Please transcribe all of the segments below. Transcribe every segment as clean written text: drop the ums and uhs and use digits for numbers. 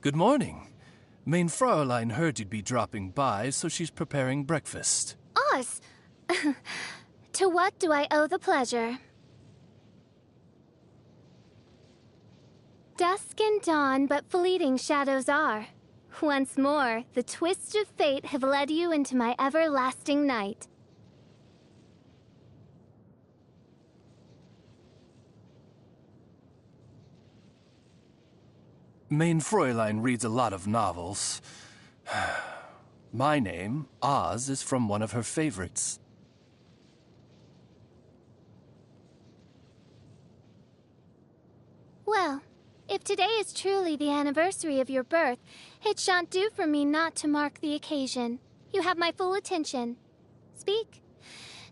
Good morning. Mein Fräulein heard you'd be dropping by, so she's preparing breakfast. Oz! To what do I owe the pleasure? Dusk and dawn, but fleeting shadows are. Once more, the twists of fate have led you into my everlasting night. Mein Fräulein reads a lot of novels. My name, Oz, is from one of her favorites. Well, if today is truly the anniversary of your birth, it shan't do for me not to mark the occasion. You have my full attention. Speak.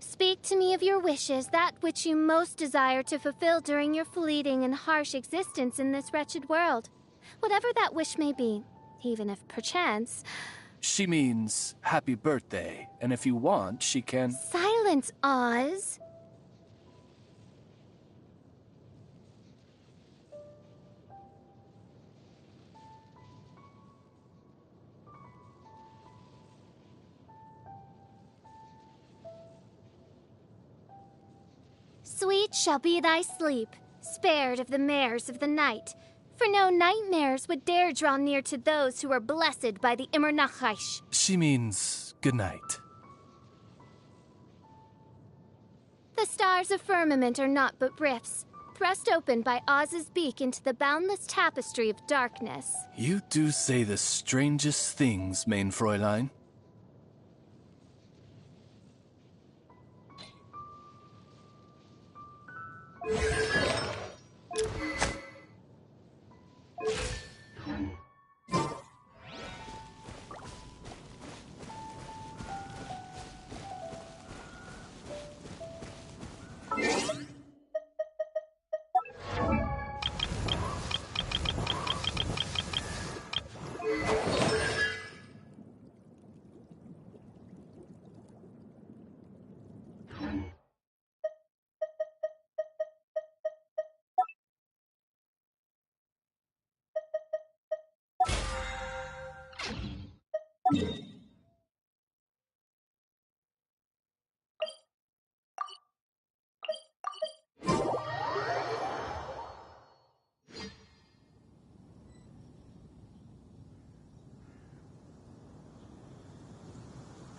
Speak to me of your wishes, that which you most desire to fulfill during your fleeting and harsh existence in this wretched world. Whatever that wish may be, even if perchance... She means happy birthday, and if you want, she can... Silence, Oz! Sweet shall be thy sleep, spared of the mares of the night. For no nightmares would dare draw near to those who are blessed by the Immernachash. She means good night. The stars of firmament are naught but rifts, thrust open by Oz's beak into the boundless tapestry of darkness. You do say the strangest things, Mein Fräulein.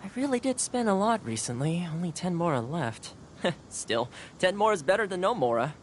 I really did spend a lot recently. Only 10 mora left. Still, 10 more is better than no mora.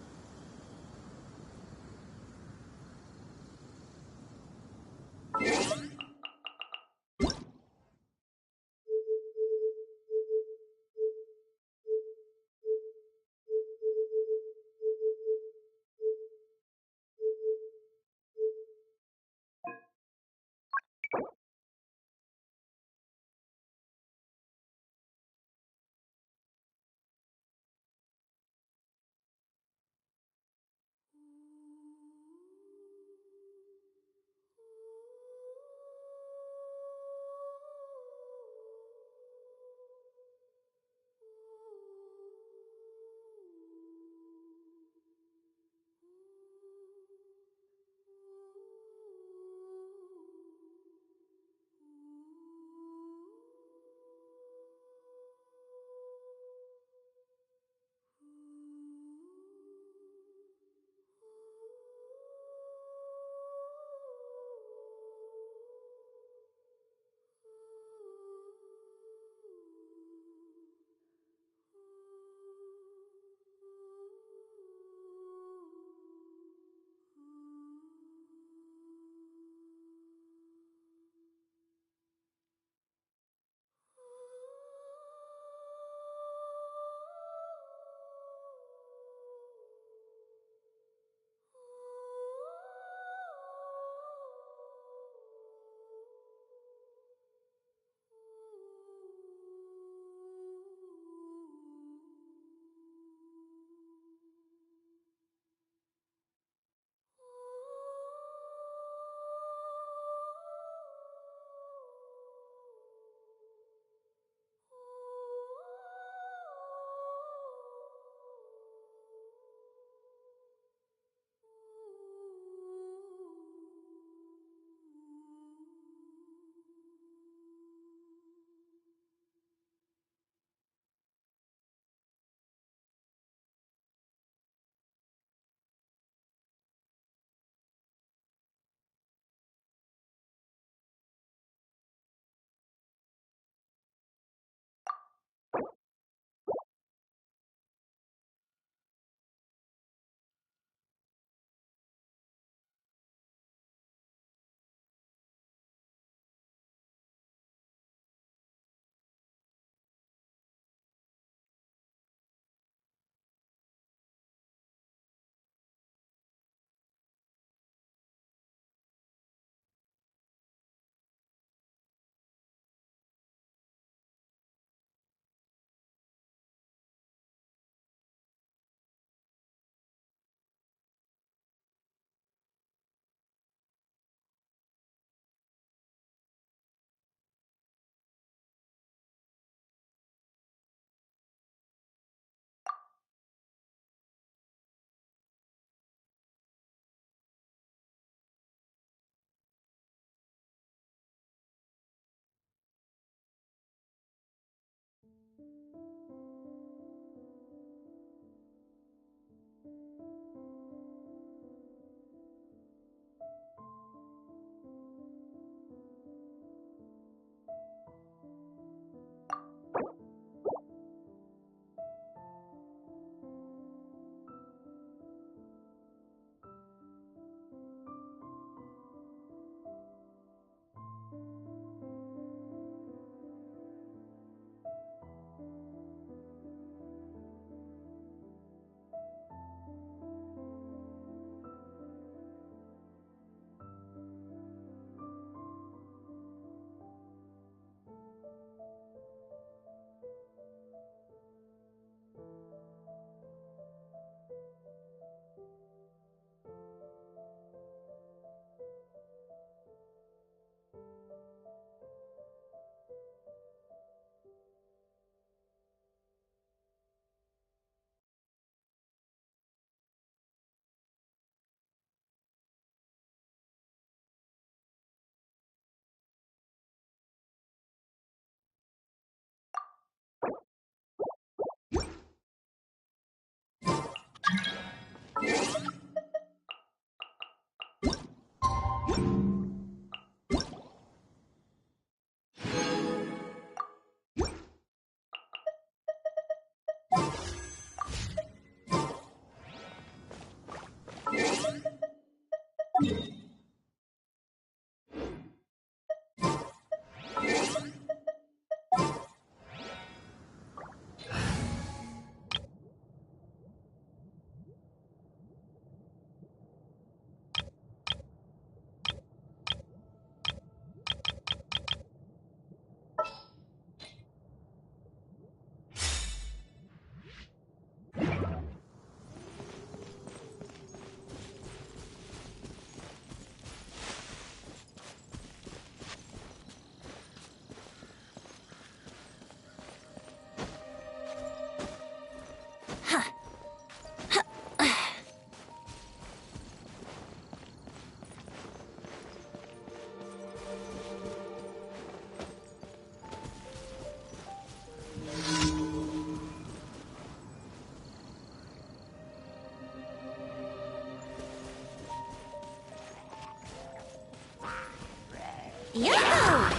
Yahoo!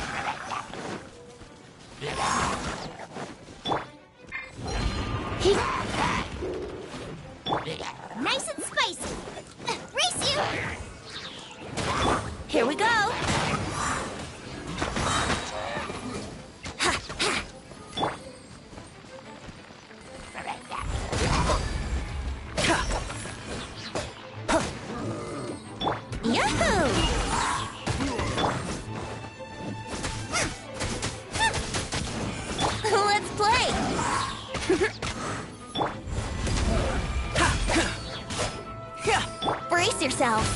Nice and spicy. Race you! Here we go. Yahoo! Let's play! Brace yourselves!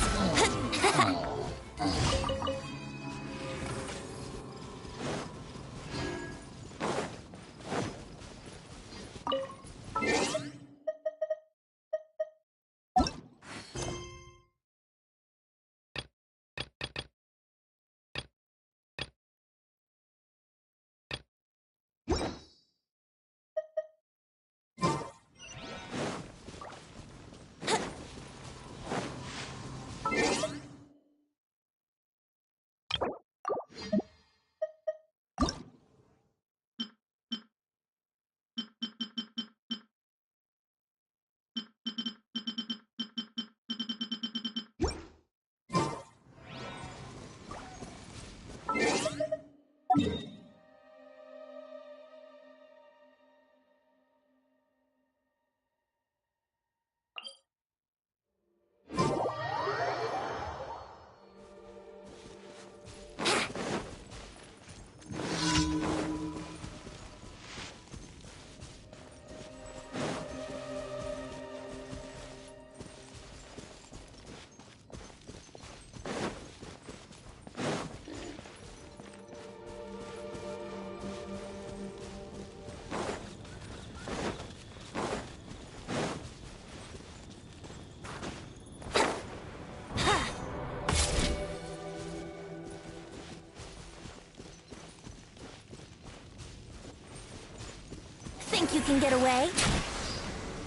Think you can get away?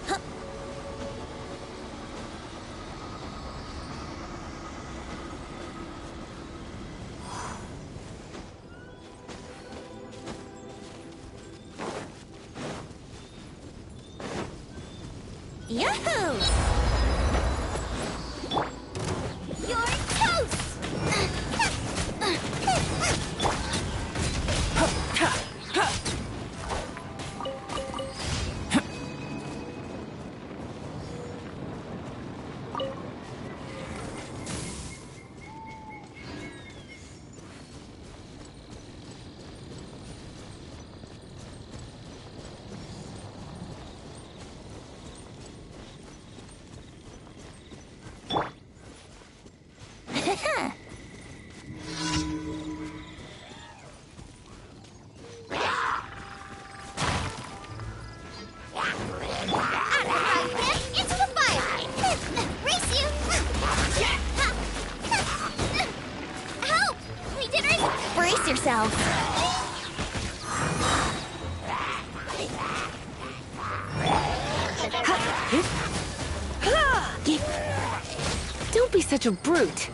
Huh. Yahoo! You're toast! Brace yourself. Don't be such a brute.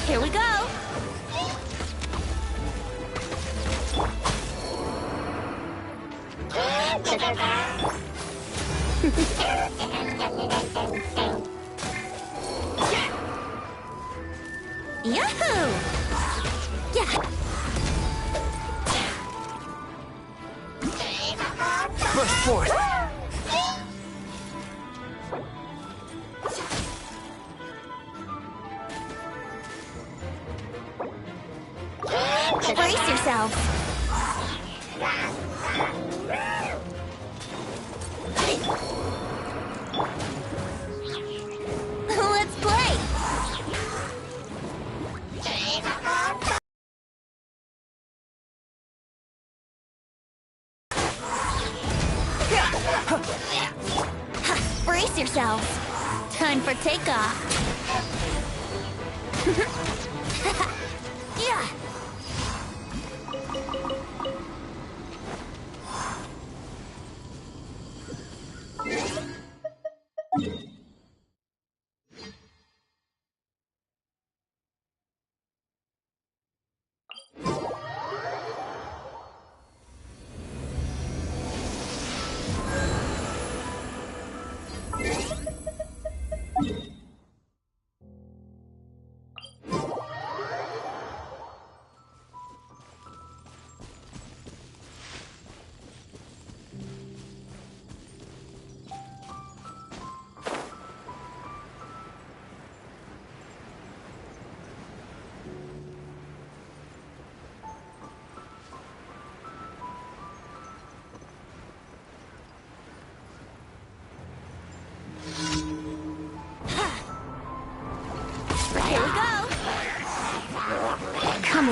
Here we go. Yahoo! Yeah. Burst forth. Brace yourselves. Let's play. Brace yourselves. Time for takeoff. Yeah.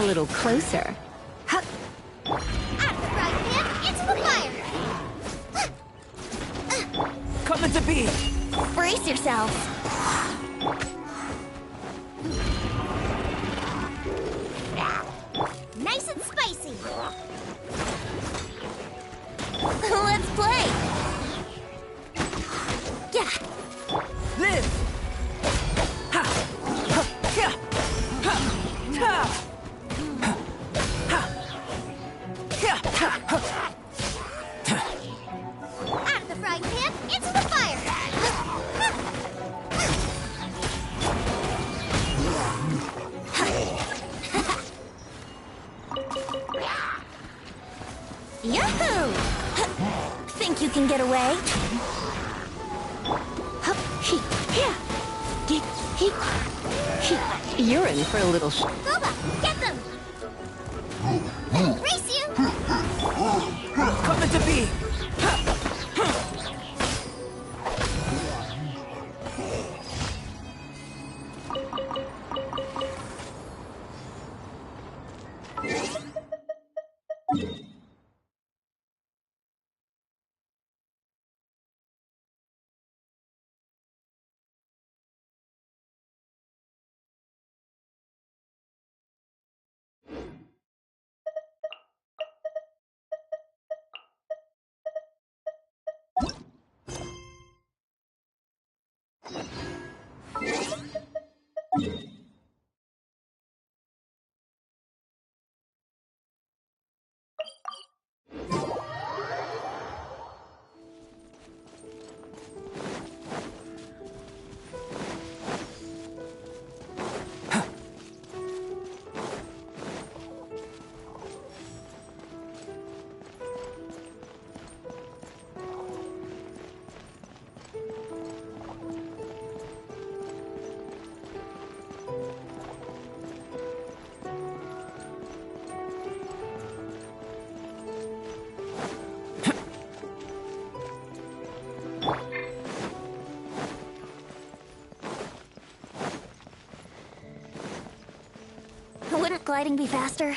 little closer. Out of the frying pan, into the fire! Coming to be! Brace yourselves! Nice and spicy! Let's play! Yeah! Live! Ha! Ha! Yeah! Ha! Ha! Ha! Yeah! Ha! Ha! Out of the frying pan, into the fire! Yahoo! Think you can get away? You're in for a little Boba, get them! Race you! Coming to be! Wouldn't gliding be faster?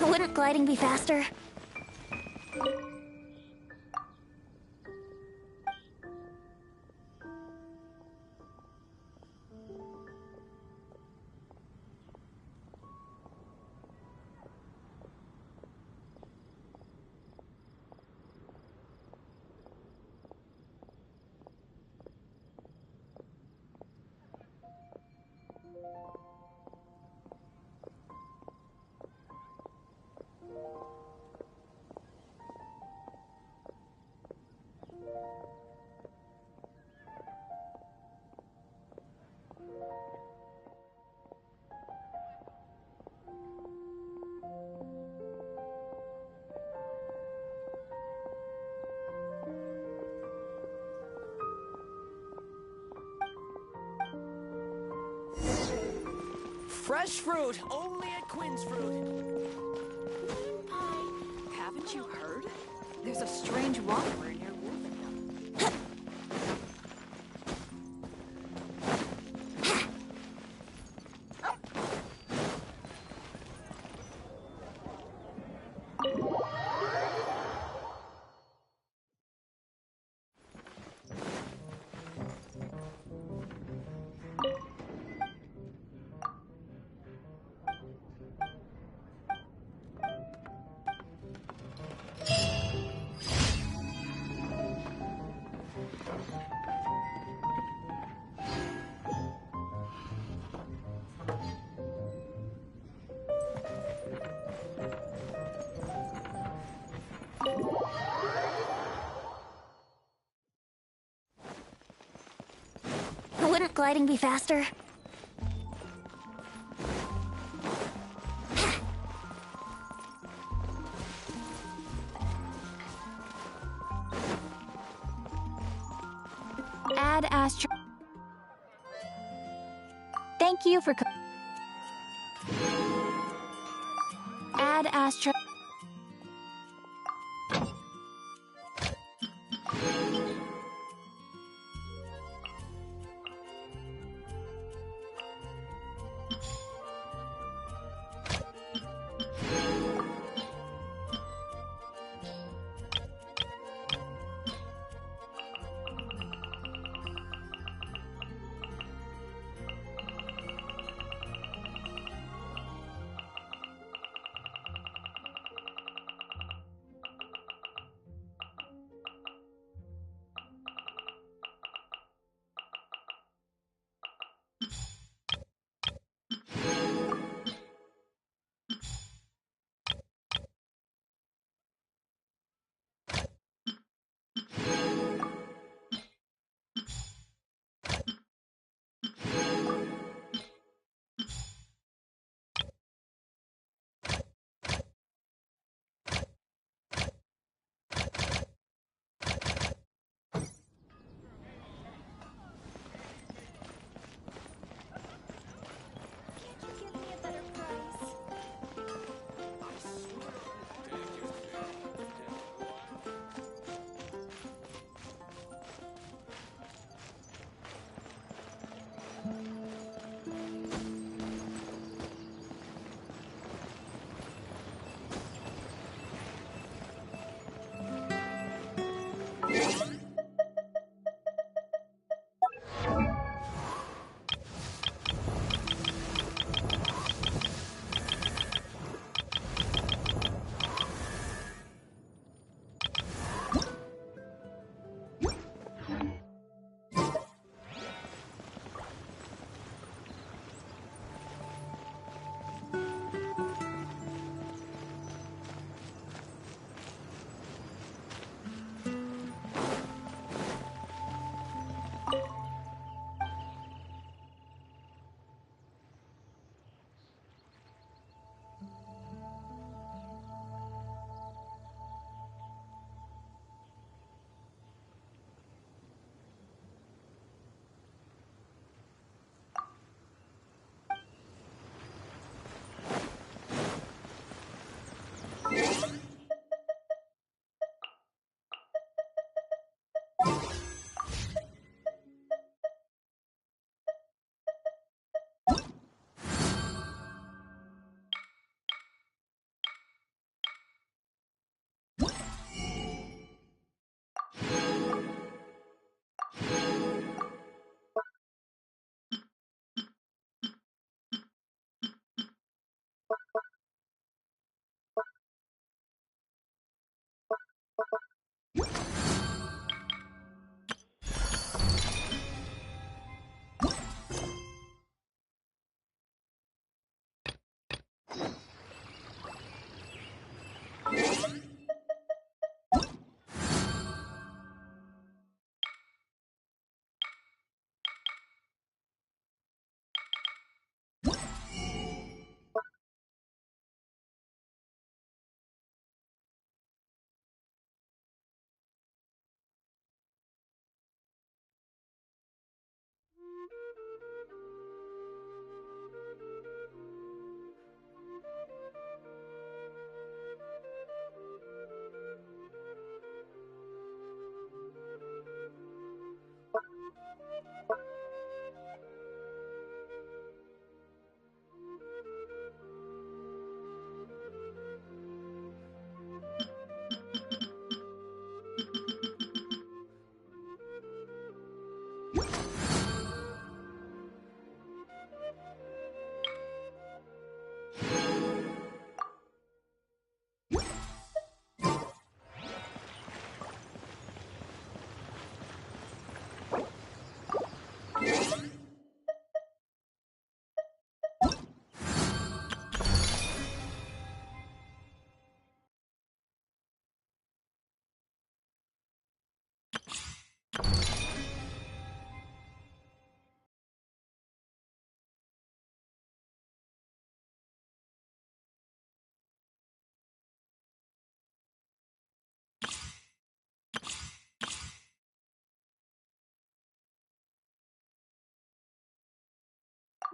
Wouldn't gliding be faster? Fresh fruit, only at Quinn's Fruit. Haven't you heard? There's a strange wanderer near Wolfenham. gliding be faster? Add astro. Thank you for. Add astro.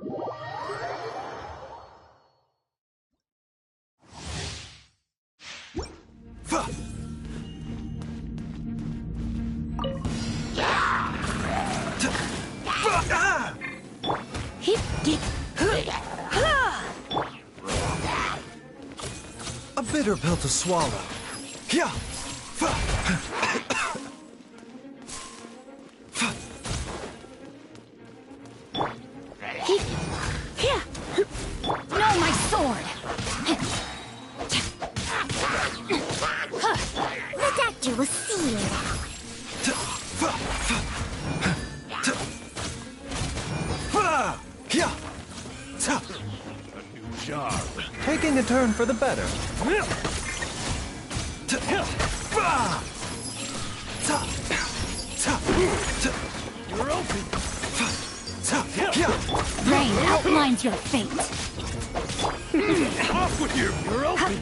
A bitter pill to swallow. Yeah. No, my sword! The doctor will see you. Taking a turn for the better. You're open. Rain outlines your fate. Off with you. You're open.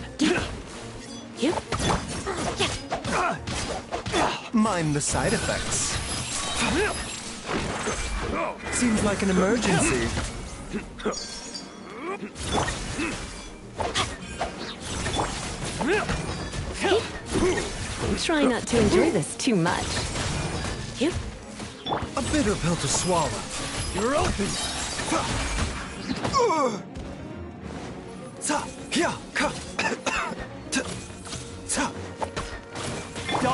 Mind the side effects. Seems like an emergency. Try not to enjoy this too much. A bitter pill to swallow. You're open.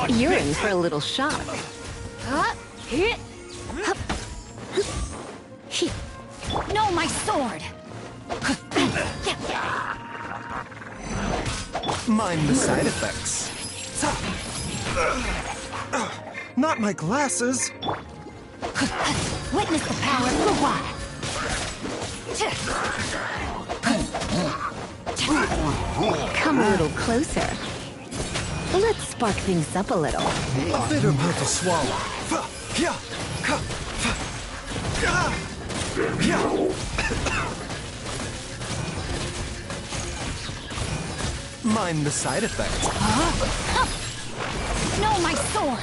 You're in for a little shock. No, my sword! Mind the side effects. Not my glasses. Witness the power of the water. Come a little closer. Let's spark things up a little. A bitter pill to swallow. Mind the side effects. No, my sword!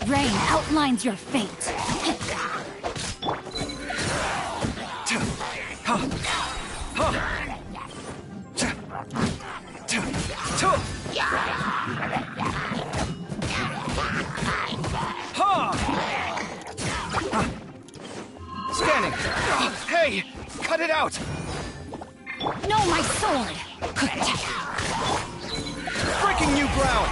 Rain outlines your fate. Scanning. Hey, cut it out. No, my sword! Breaking new ground.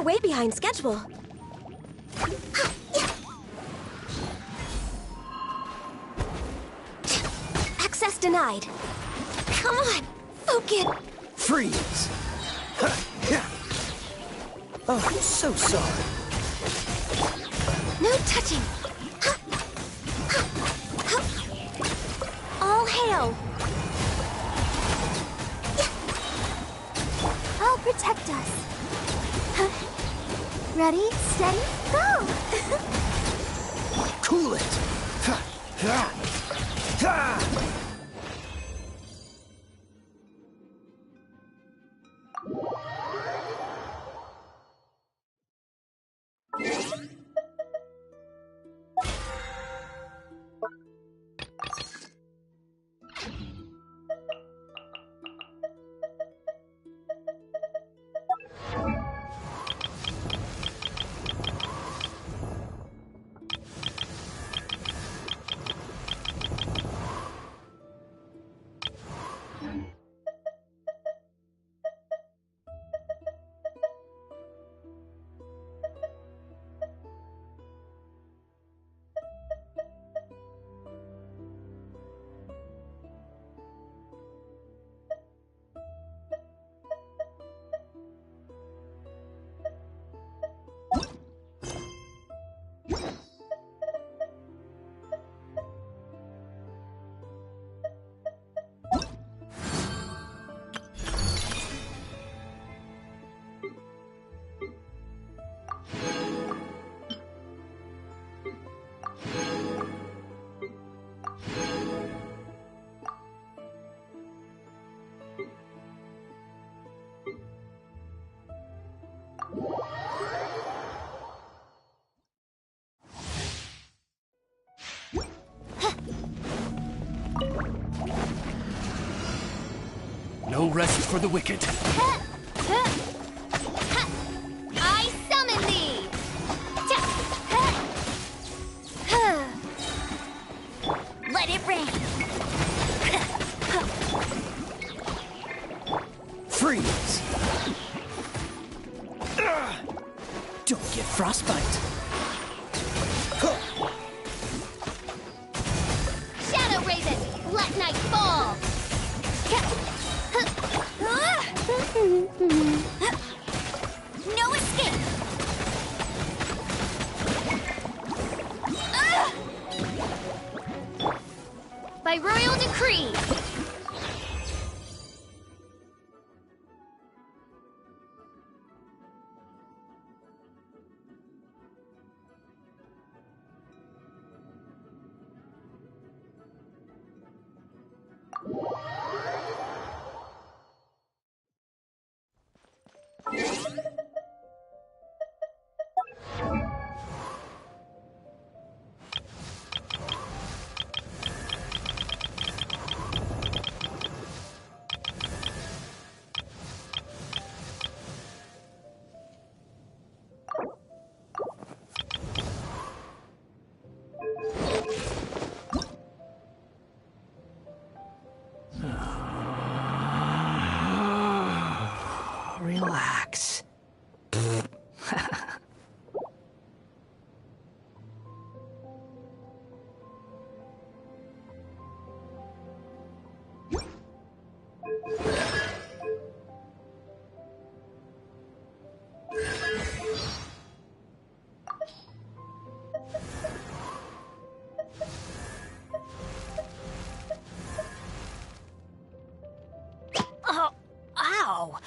We're way behind schedule. Access denied. Come on, focus. Freeze! Oh, I'm so sorry. No touching. All hail. I'll protect us. Ready, steady, go! Cool it! No rest for the wicked. I summon thee! Let it rain! Freeze! Don't get frostbite. Shadow Raven, let night fall! No escape! By royal decree! Relax. Oh, ow!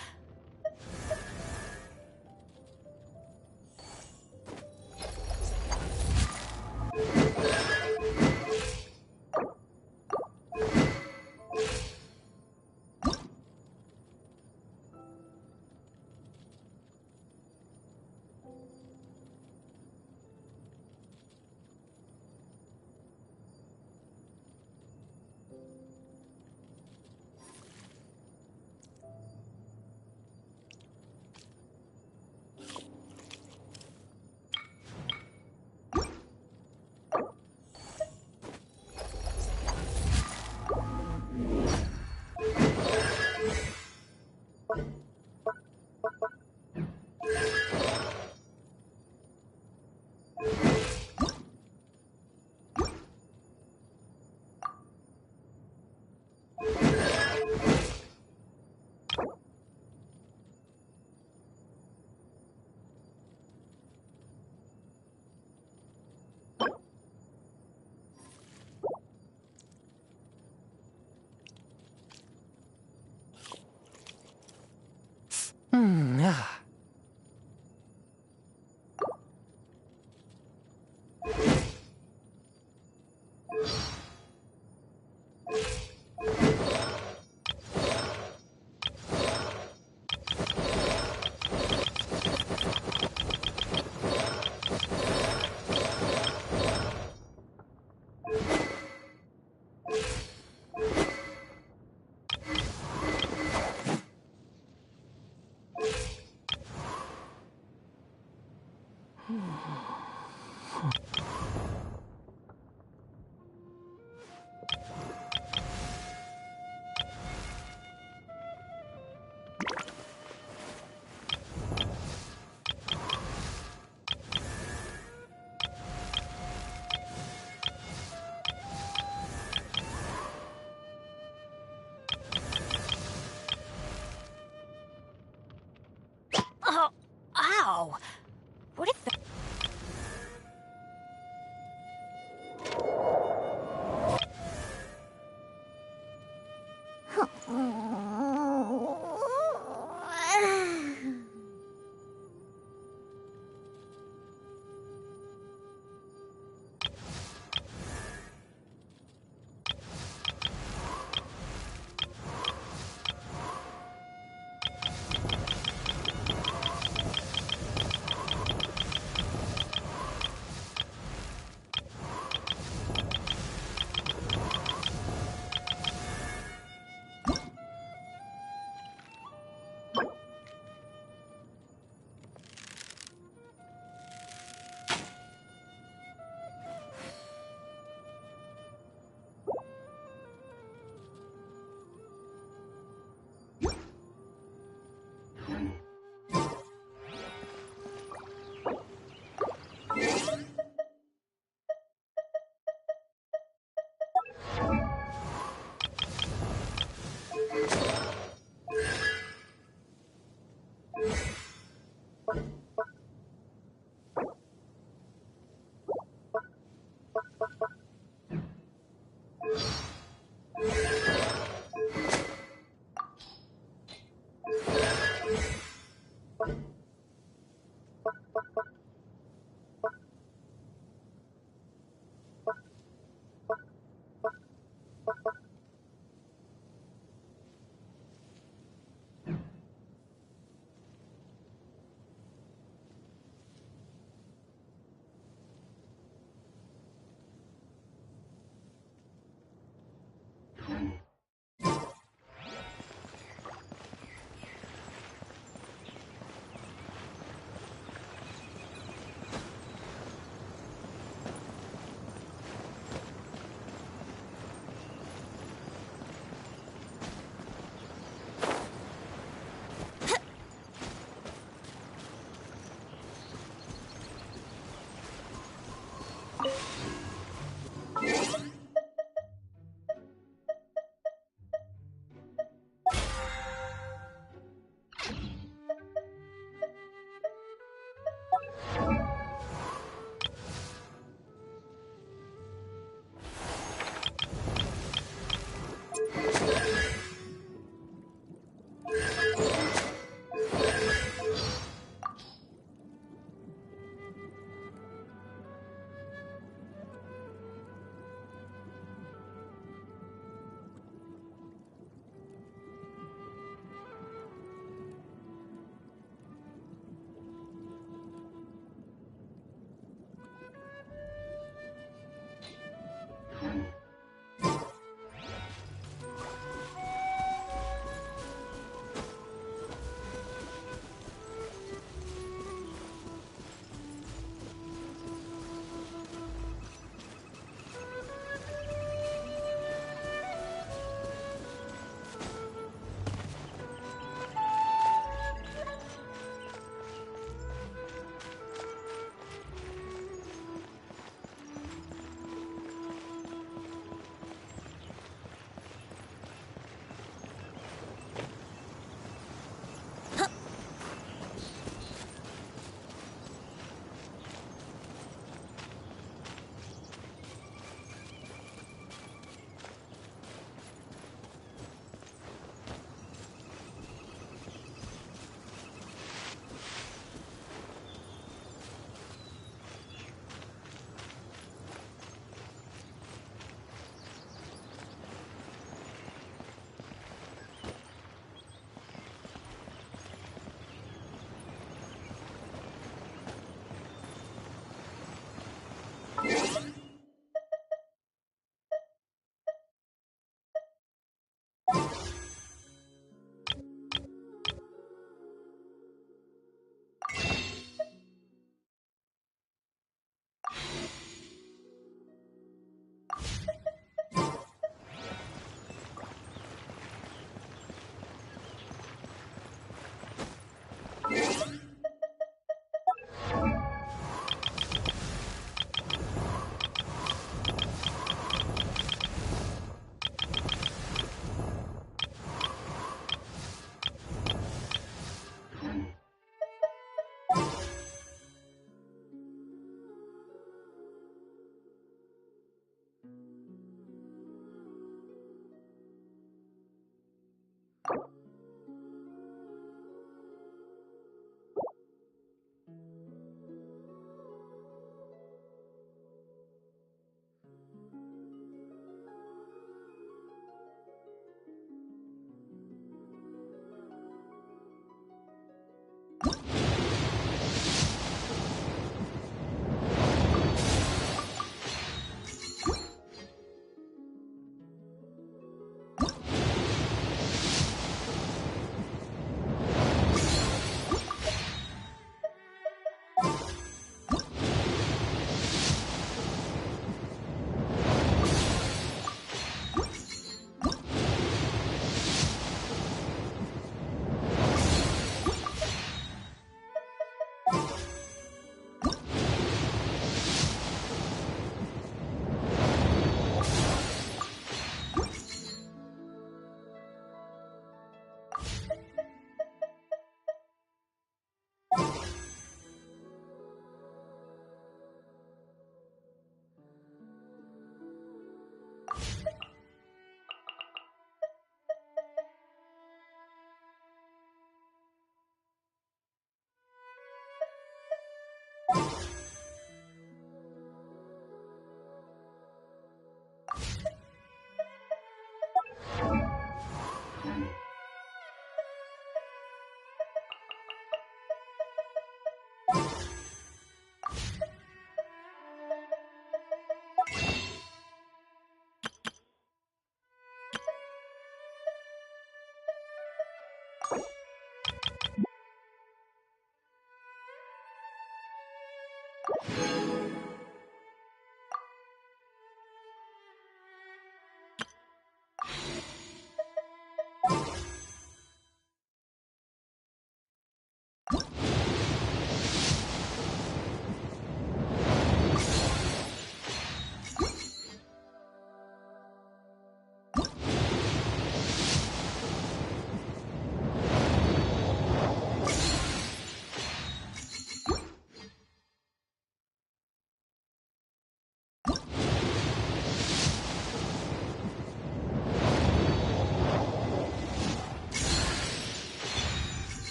Oh, ow! What if the...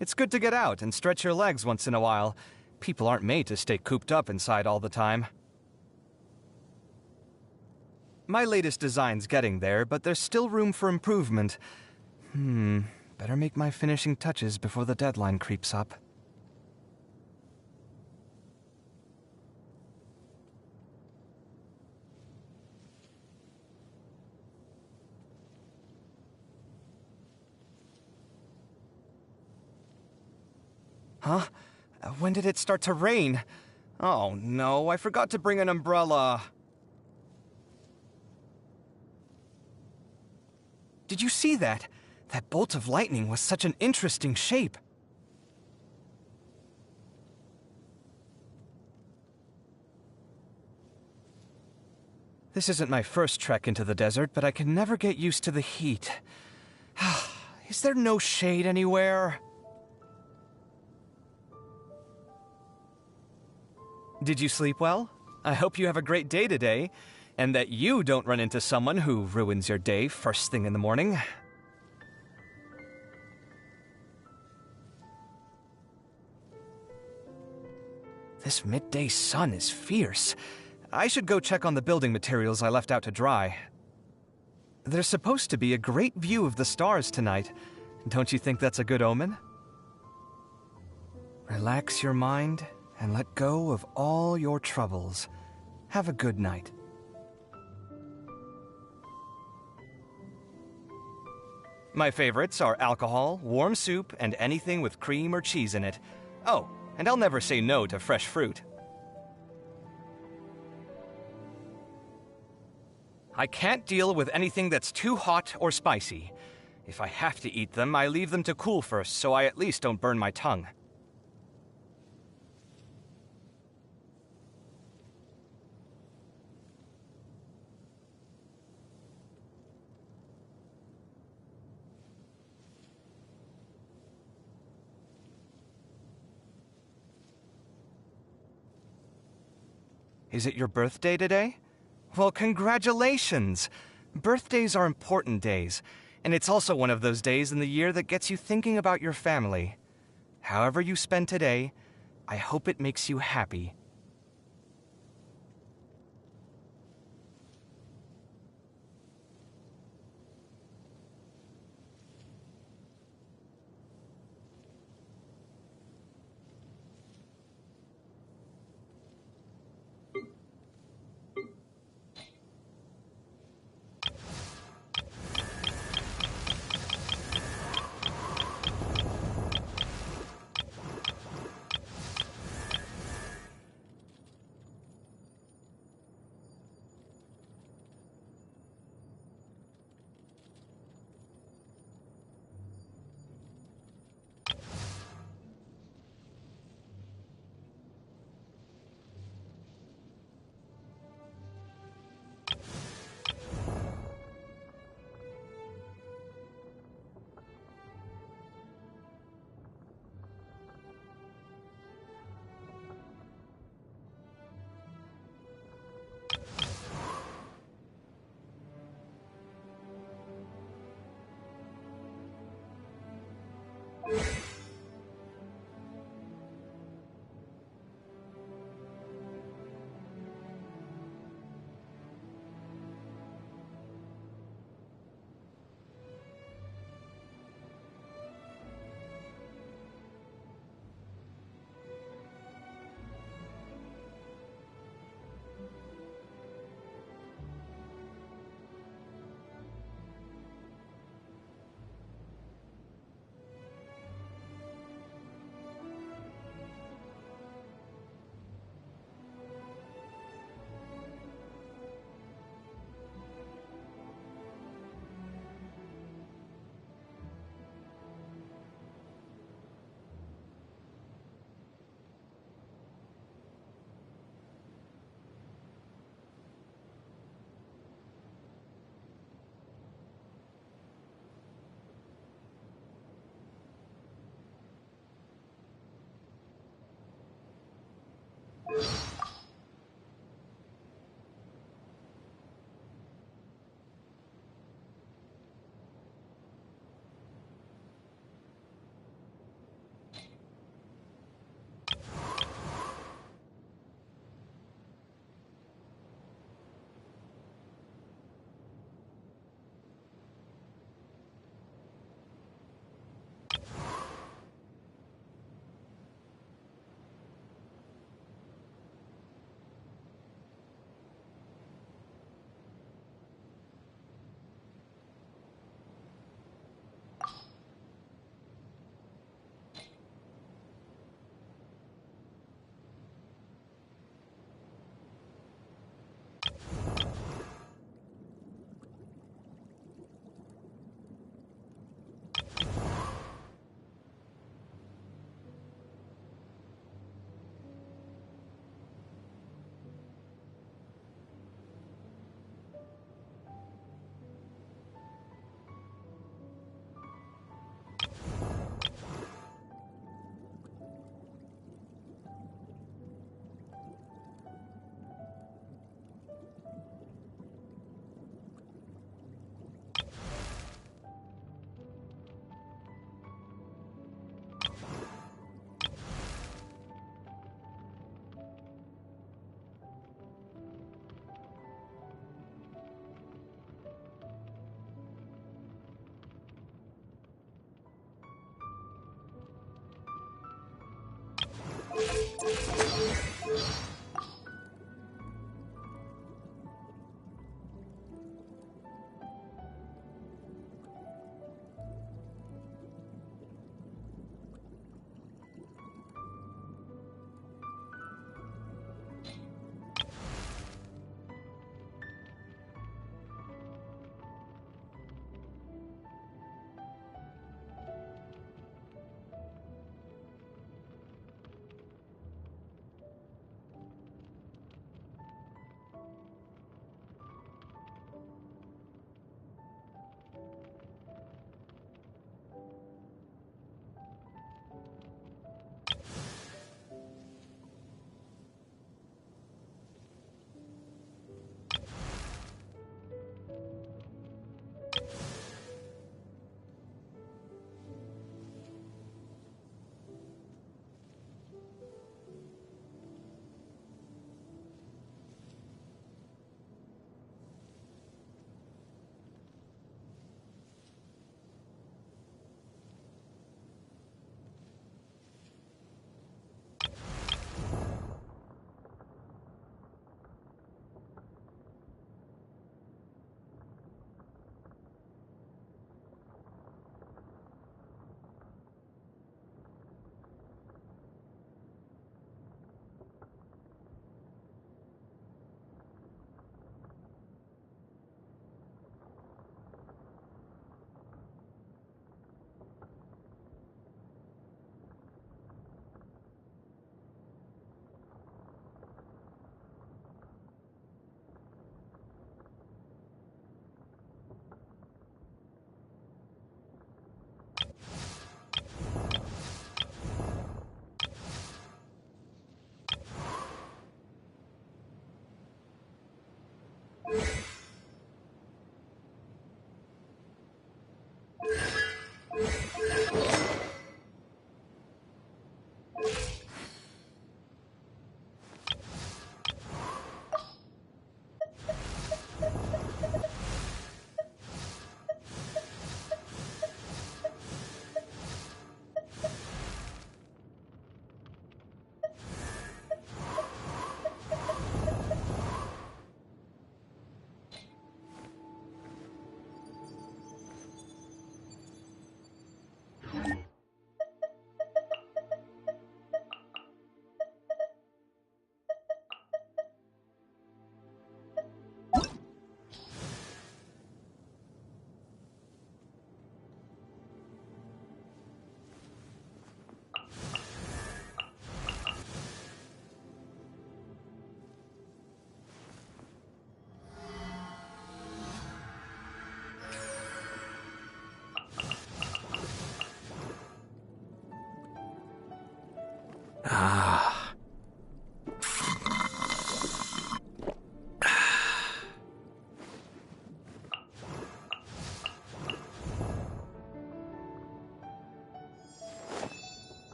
It's good to get out and stretch your legs once in a while. People aren't made to stay cooped up inside all the time. My latest design's getting there, but there's still room for improvement. Better make my finishing touches before the deadline creeps up. Huh? When did it start to rain? Oh no, I forgot to bring an umbrella. Did you see that? That bolt of lightning was such an interesting shape. This isn't my first trek into the desert, but I can never get used to the heat. Is there no shade anywhere? Did you sleep well? I hope you have a great day today, and that you don't run into someone who ruins your day first thing in the morning. This midday sun is fierce. I should go check on the building materials I left out to dry. There's supposed to be a great view of the stars tonight. Don't you think that's a good omen? Relax your mind and let go of all your troubles. Have a good night. My favorites are alcohol, warm soup, and anything with cream or cheese in it. Oh, and I'll never say no to fresh fruit. I can't deal with anything that's too hot or spicy. If I have to eat them, I leave them to cool first, so I at least don't burn my tongue. Is it your birthday today? Well, congratulations! Birthdays are important days, and it's also one of those days in the year that gets you thinking about your family. However you spend today, I hope it makes you happy.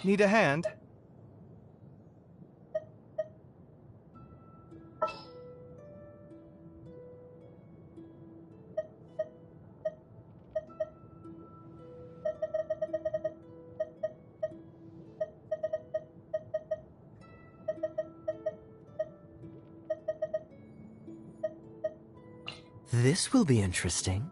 Need a hand? This will be interesting.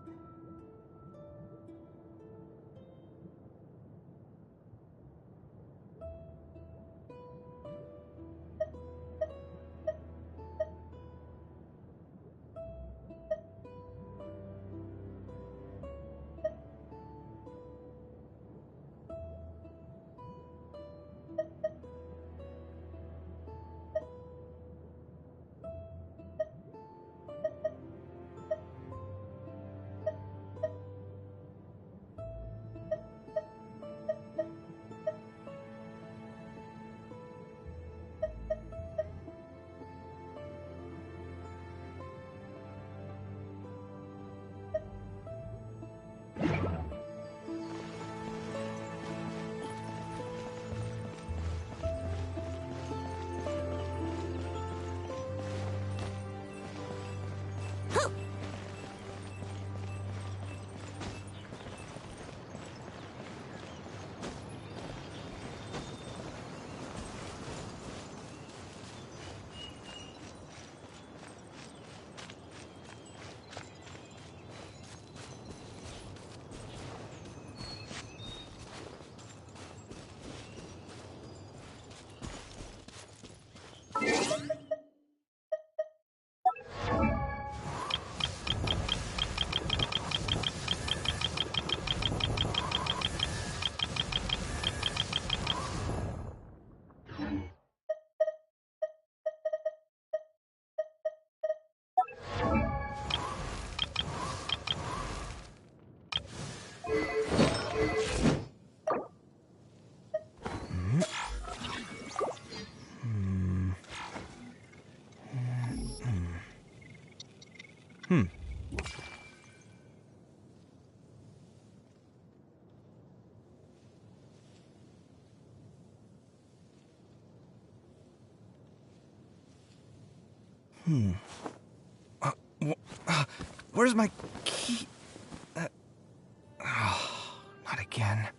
Hmm. Where's my key? Not again.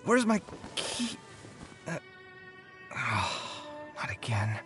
Where's my key? Not again.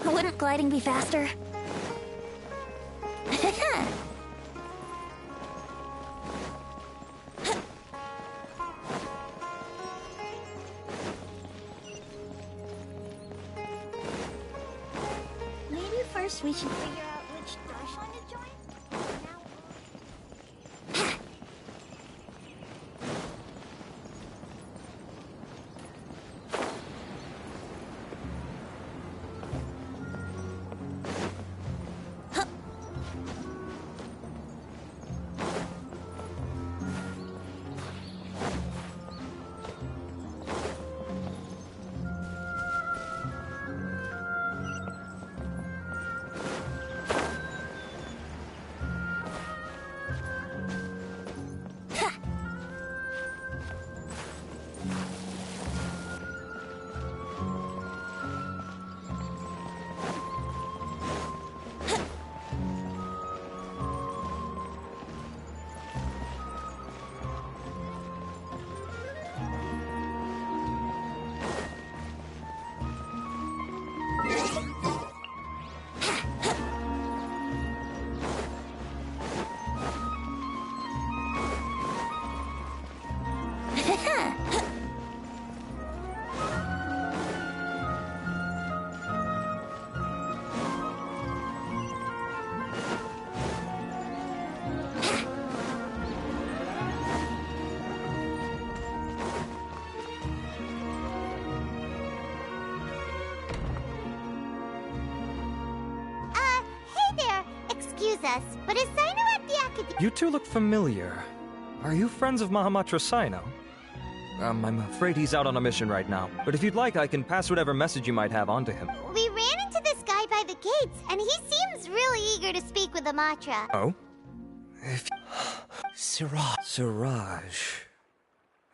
Wouldn't gliding be faster? Maybe first we should figure out which direction knows us, but is Sino at the academy? You two look familiar. Are you friends of Mahamatra Sino? I'm afraid he's out on a mission right now. But if you'd like, I can pass whatever message you might have on to him. We ran into this guy by the gates, and he seems really eager to speak with Amatra. Oh? Siraj. Siraj.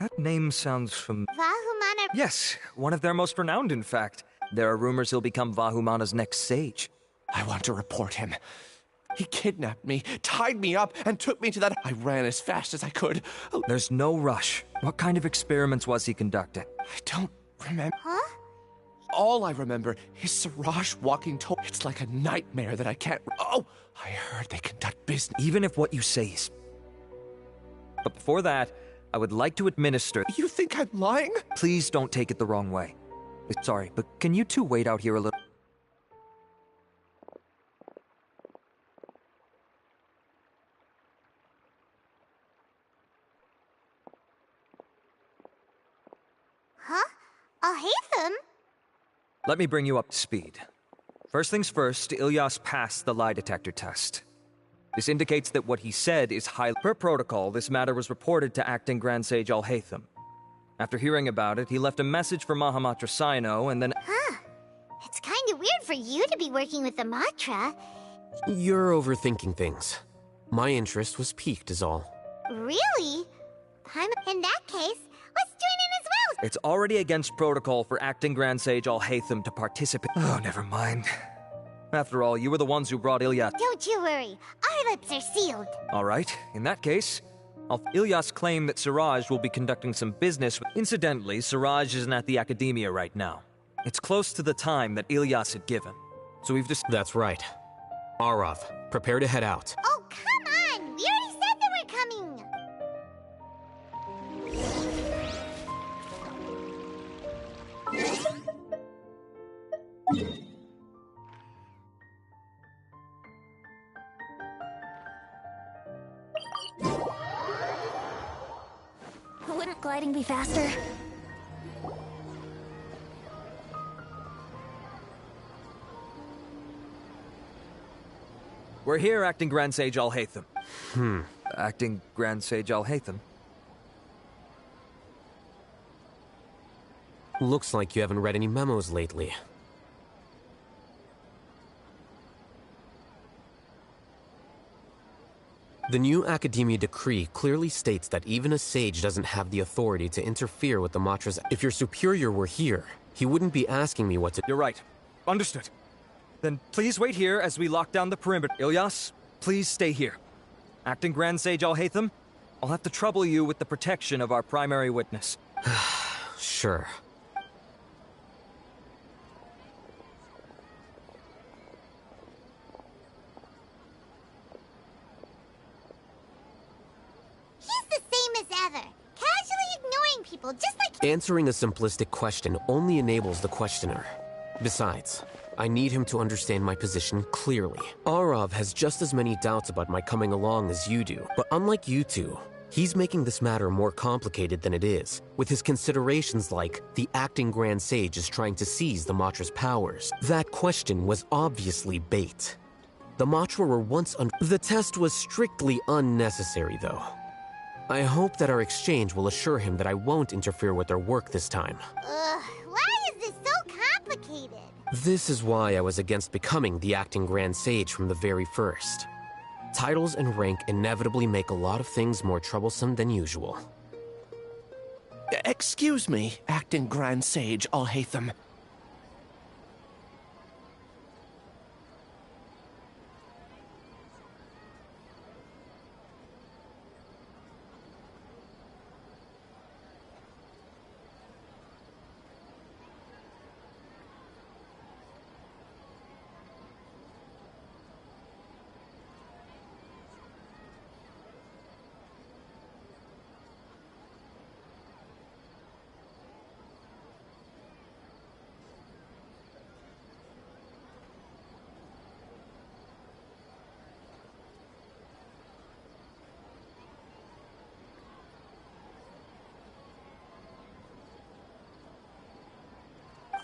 That name sounds Vahumana... Yes, one of their most renowned, in fact. There are rumors he'll become Vahumana's next sage. I want to report him. He kidnapped me, tied me up, and took me to that... I ran as fast as I could. There's no rush. What kind of experiments was he conducting? I don't remember. Huh? All I remember is Siraj walking toward... It's like a nightmare that I can't... Oh! I heard they conduct business. Even if what you say is... But before that, I would like to administer... You think I'm lying? Please don't take it the wrong way. Sorry, but can you two wait out here a little? Huh? Alhaitham? Let me bring you up to speed. First things first, Ilyas passed the lie detector test. This indicates that what he said is highly... Per protocol, this matter was reported to Acting Grand Sage Alhaitham. After hearing about it, he left a message for Mahamatra Sino, and then... Huh. It's kinda weird for you to be working with Amatra. You're overthinking things. My interest was piqued is all. Really? In that case, let's join in as well! It's already against protocol for Acting Grand Sage Alhaitham to participate... Oh, never mind. After all, you were the ones who brought Ilyas... Don't you worry. Our lips are sealed. Alright, in that case... Ilyas claimed that Siraj will be conducting some business with... Incidentally, Siraj isn't at the academia right now. It's close to the time that Ilyas had given. So we've just... That's right. Arav, prepare to head out. Oh, come on! We already said that we're coming! Wouldn't gliding be faster? We're here, Acting Grand Sage Alhaitham. Acting Grand Sage Alhaitham? Looks like you haven't read any memos lately. The new Academia decree clearly states that even a sage doesn't have the authority to interfere with the Matra's... If your superior were here, he wouldn't be asking me what to... You're right. Understood. Then please wait here as we lock down the perimeter. Ilyas, please stay here. Acting Grand Sage Alhaitham, I'll have to trouble you with the protection of our primary witness. Sure. People, just like... Answering a simplistic question only enables the questioner. Besides, I need him to understand my position clearly. Arav has just as many doubts about my coming along as you do, but unlike you two, he's making this matter more complicated than it is, with his considerations like the acting Grand Sage is trying to seize the Matra's powers. That question was obviously bait. The Matra were once The test was strictly unnecessary, though. I hope that our exchange will assure him that I won't interfere with their work this time. Why is this so complicated? This is why I was against becoming the acting Grand Sage from the very first. Titles and rank inevitably make a lot of things more troublesome than usual. Excuse me, Acting Grand Sage Alhaitham.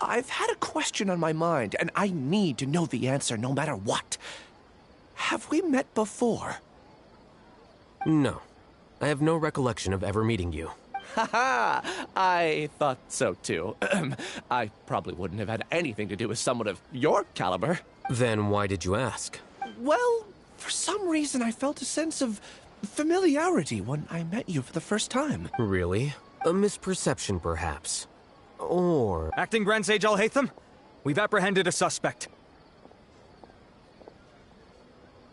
I've had a question on my mind, and I need to know the answer no matter what. have we met before? No. I have no recollection of ever meeting you. Haha, I thought so too. I probably wouldn't have had anything to do with someone of your caliber. Then why did you ask? Well, for some reason I felt a sense of familiarity when I met you for the first time. Really? A misperception, perhaps. Or... Acting Grand Sage Alhaitham, we've apprehended a suspect.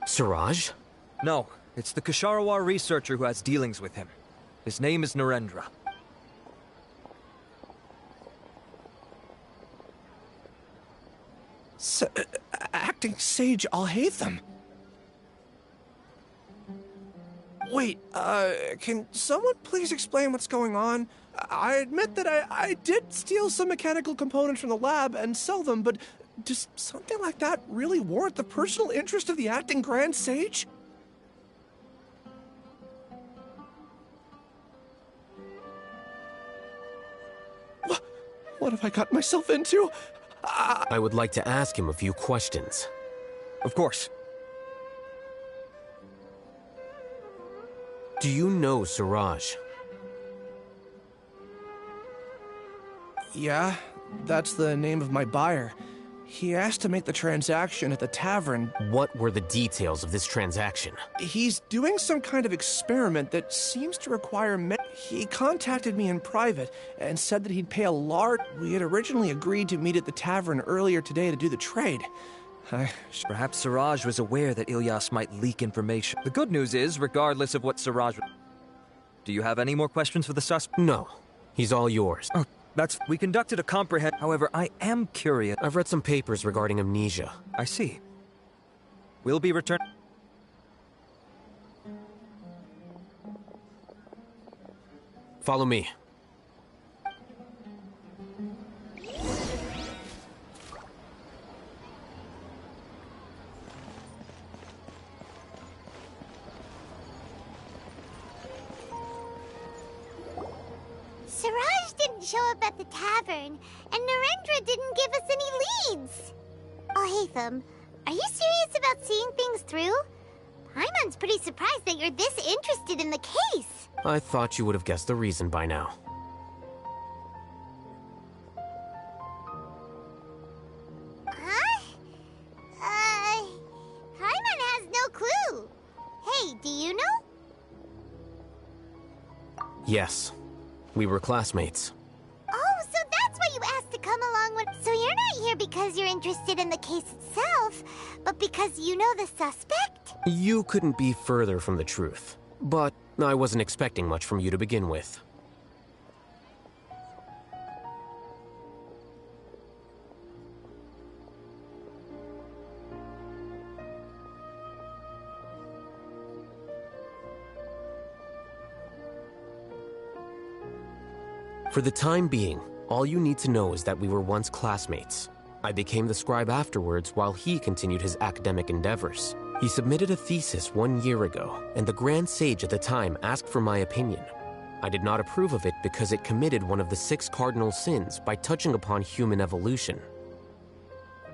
Siraj? No, it's the Ksharawar researcher who has dealings with him. His name is Narendra. Acting Sage Alhaitham? Wait, can someone please explain what's going on? I admit that I did steal some mechanical components from the lab and sell them, but does something like that really warrant the personal interest of the acting Grand Sage? What have I got myself into? I would like to ask him a few questions. Of course. Do you know Siraj? Yeah, that's the name of my buyer. He asked to make the transaction at the tavern. What were the details of this transaction? He's doing some kind of experiment that seems to require He contacted me in private and said that he'd pay a large... We had originally agreed to meet at the tavern earlier today to do the trade. Perhaps Siraj was aware that Ilyas might leak information. The good news is, regardless of what Siraj... Do you have any more questions for the suspect? No. He's all yours. Oh, we conducted a comprehend... However, I am curious... I've read some papers regarding amnesia. I see. We'll be returned... Follow me. Siraj didn't show up at the tavern, and Narendra didn't give us any leads. Alhaitham, are you serious about seeing things through? Paimon's pretty surprised that you're this interested in the case. I thought you would have guessed the reason by now. Huh? Paimon has no clue. Hey, do you know? Yes. We were classmates. Oh, so that's why you asked to come along with... So you're not here because you're interested in the case itself, but because you know the suspect? You couldn't be further from the truth. But I wasn't expecting much from you to begin with. For the time being, all you need to know is that we were once classmates. I became the scribe afterwards while he continued his academic endeavors. He submitted a thesis 1 year ago, and the Grand Sage at the time asked for my opinion. I did not approve of it because it committed one of the 6 cardinal sins by touching upon human evolution.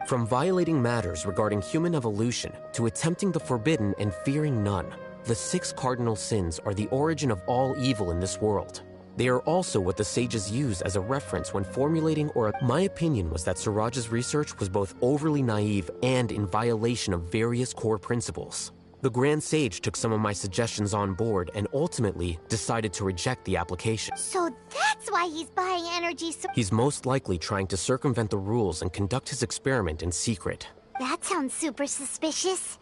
From violating matters regarding human evolution to attempting the forbidden and fearing none, the 6 cardinal sins are the origin of all evil in this world. They are also what the sages use as a reference when formulating My opinion was that Siraj's research was both overly naive and in violation of various core principles. The Grand Sage took some of my suggestions on board and ultimately decided to reject the application. So that's why he's buying energy He's most likely trying to circumvent the rules and conduct his experiment in secret. That sounds super suspicious.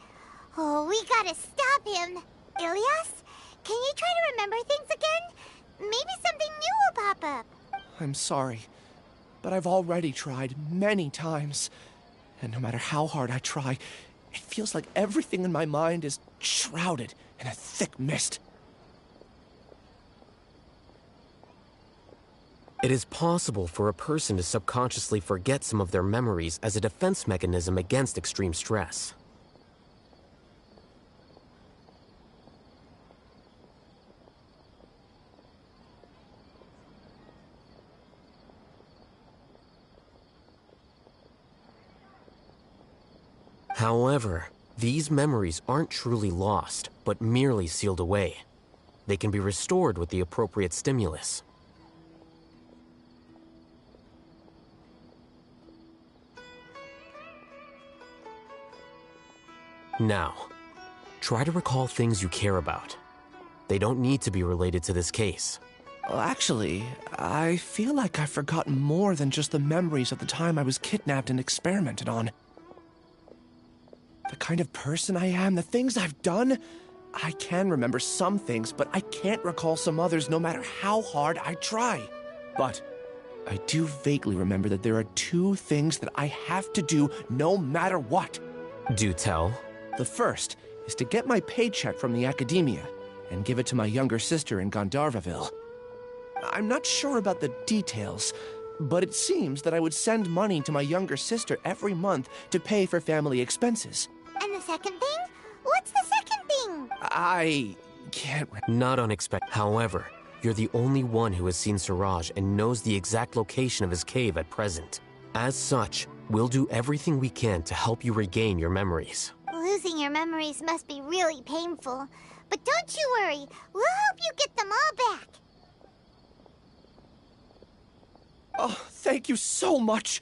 Oh, we gotta stop him. Ilyas, can you try to remember things again? Maybe something new will pop up. I'm sorry, but I've already tried many times. And no matter how hard I try, it feels like everything in my mind is shrouded in a thick mist. It is possible for a person to subconsciously forget some of their memories as a defense mechanism against extreme stress. However, These memories aren't truly lost, but merely sealed away. They can be restored with the appropriate stimulus. Now, try to recall things you care about. They don't need to be related to this case. Well, actually, I feel like I've forgotten more than just the memories of the time I was kidnapped and experimented on. The kind of person I am, the things I've done, I can remember some things, but I can't recall some others no matter how hard I try. But I do vaguely remember that there are 2 things that I have to do no matter what. Do tell. The first is to get my paycheck from the academia and give it to my younger sister in Gandharvaville. I'm not sure about the details, but it seems that I would send money to my younger sister every month to pay for family expenses. And the second thing? What's the second thing? I can't... Not unexpected. However, you're the only one who has seen Siraj and knows the exact location of his cave at present. As such, we'll do everything we can to help you regain your memories. Losing your memories must be really painful. But don't you worry, we'll help you get them all back. Oh, thank you so much.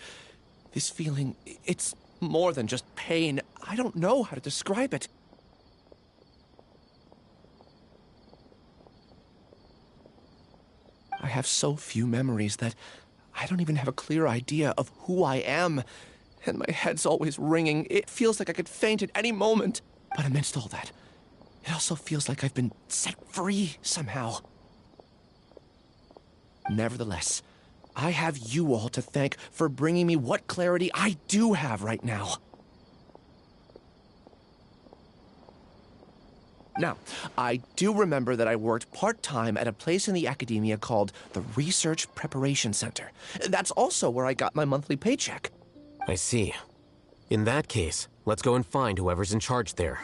This feeling, it's more than just pain. I don't know how to describe it. I have so few memories that I don't even have a clear idea of who I am. And my head's always ringing. It feels like I could faint at any moment. But amidst all that, it also feels like I've been set free somehow. Nevertheless, I have you all to thank for bringing me what clarity I do have right now. Now, I do remember that I worked part-time at a place in the academia called the Research Preparation Center. That's also where I got my monthly paycheck. I see. In that case, let's go and find whoever's in charge there.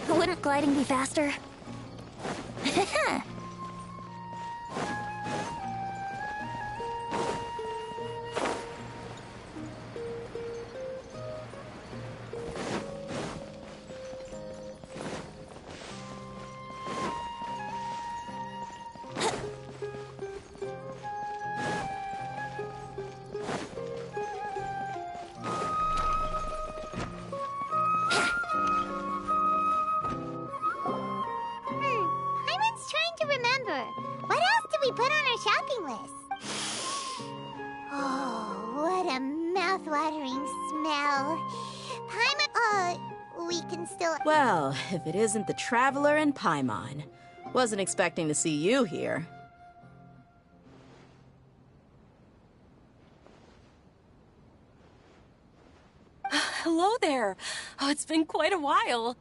Wouldn't gliding be faster? shopping list. Oh, what a mouth-watering smell. We can still... Well, if it isn't the Traveler and Paimon. Wasn't expecting to see you here. Hello there. Oh, it's been quite a while.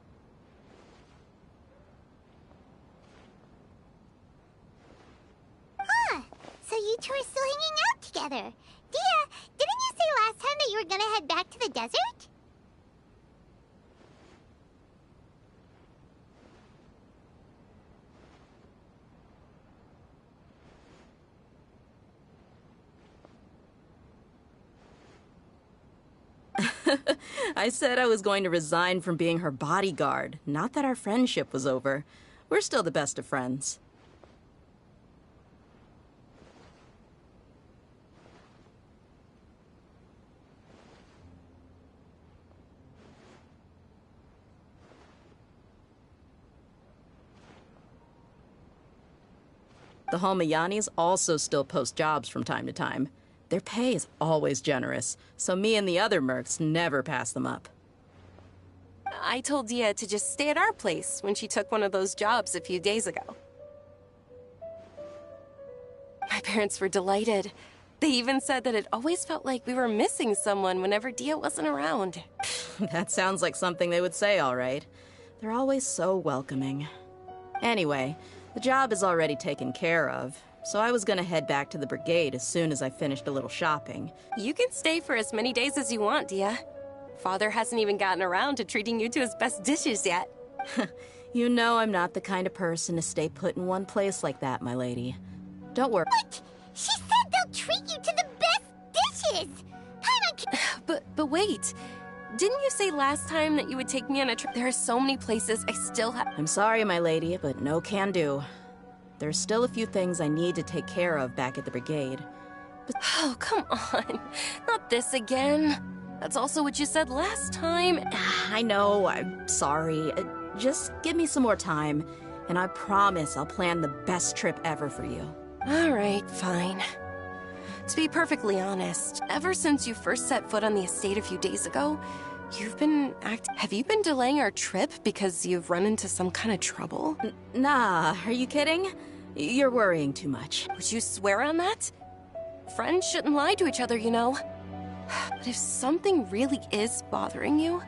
Huh. So you two are still hanging out together. Dia, didn't you say last time that you were gonna head back to the desert? I said I was going to resign from being her bodyguard, not that our friendship was over. We're still the best of friends. The Halmayanis also still post jobs from time to time. Their pay is always generous, so me and the other mercs never pass them up. I told Dia to just stay at our place when she took one of those jobs a few days ago. My parents were delighted. They even said that it always felt like we were missing someone whenever Dia wasn't around. That sounds like something they would say, all right. They're always so welcoming. Anyway, the job is already taken care of, so I was gonna head back to the brigade as soon as I finished a little shopping. You can stay for as many days as you want, Dia. Father hasn't even gotten around to treating you to his best dishes yet. You know I'm not the kind of person to stay put in one place like that, my lady. Don't worry. What? She said they'll treat you to the best dishes! But wait. Didn't you say last time that you would take me on a trip? There are so many places I still have... I'm sorry, my lady, but no can do. There's still a few things I need to take care of back at the brigade. But... Oh, come on. Not this again. That's also what you said last time. I know, I'm sorry. Just give me some more time, and I promise I'll plan the best trip ever for you. All right, fine. To be perfectly honest, ever since you first set foot on the estate a few days ago, have you been delaying our trip because you've run into some kind of trouble? Nah, are you kidding? You're worrying too much. Would you swear on that? Friends shouldn't lie to each other, you know. But if something really is bothering you,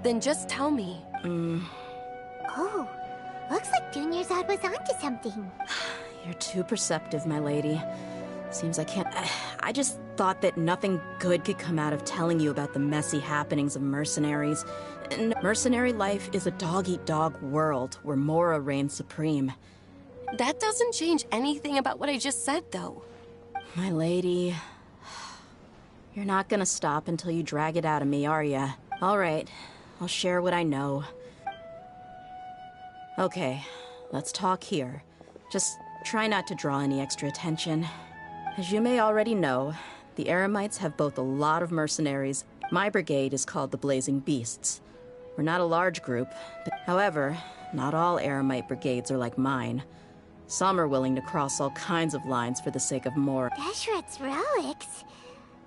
then just tell me. Oh, looks like Junior's was onto something. You're too perceptive, my lady. Seems I can't... I just thought that nothing good could come out of telling you about the messy happenings of mercenaries. Mercenary life is a dog-eat-dog world where Mora reigns supreme. That doesn't change anything about what I just said, though. My lady... You're not gonna stop until you drag it out of me, are ya? All right, I'll share what I know. Okay, let's talk here. Just try not to draw any extra attention. As you may already know, the Eremites have both a lot of mercenaries. My brigade is called the Blazing Beasts. We're not a large group, but however, not all Eremite brigades are like mine. Some are willing to cross all kinds of lines for the sake of more. Deshret's relics?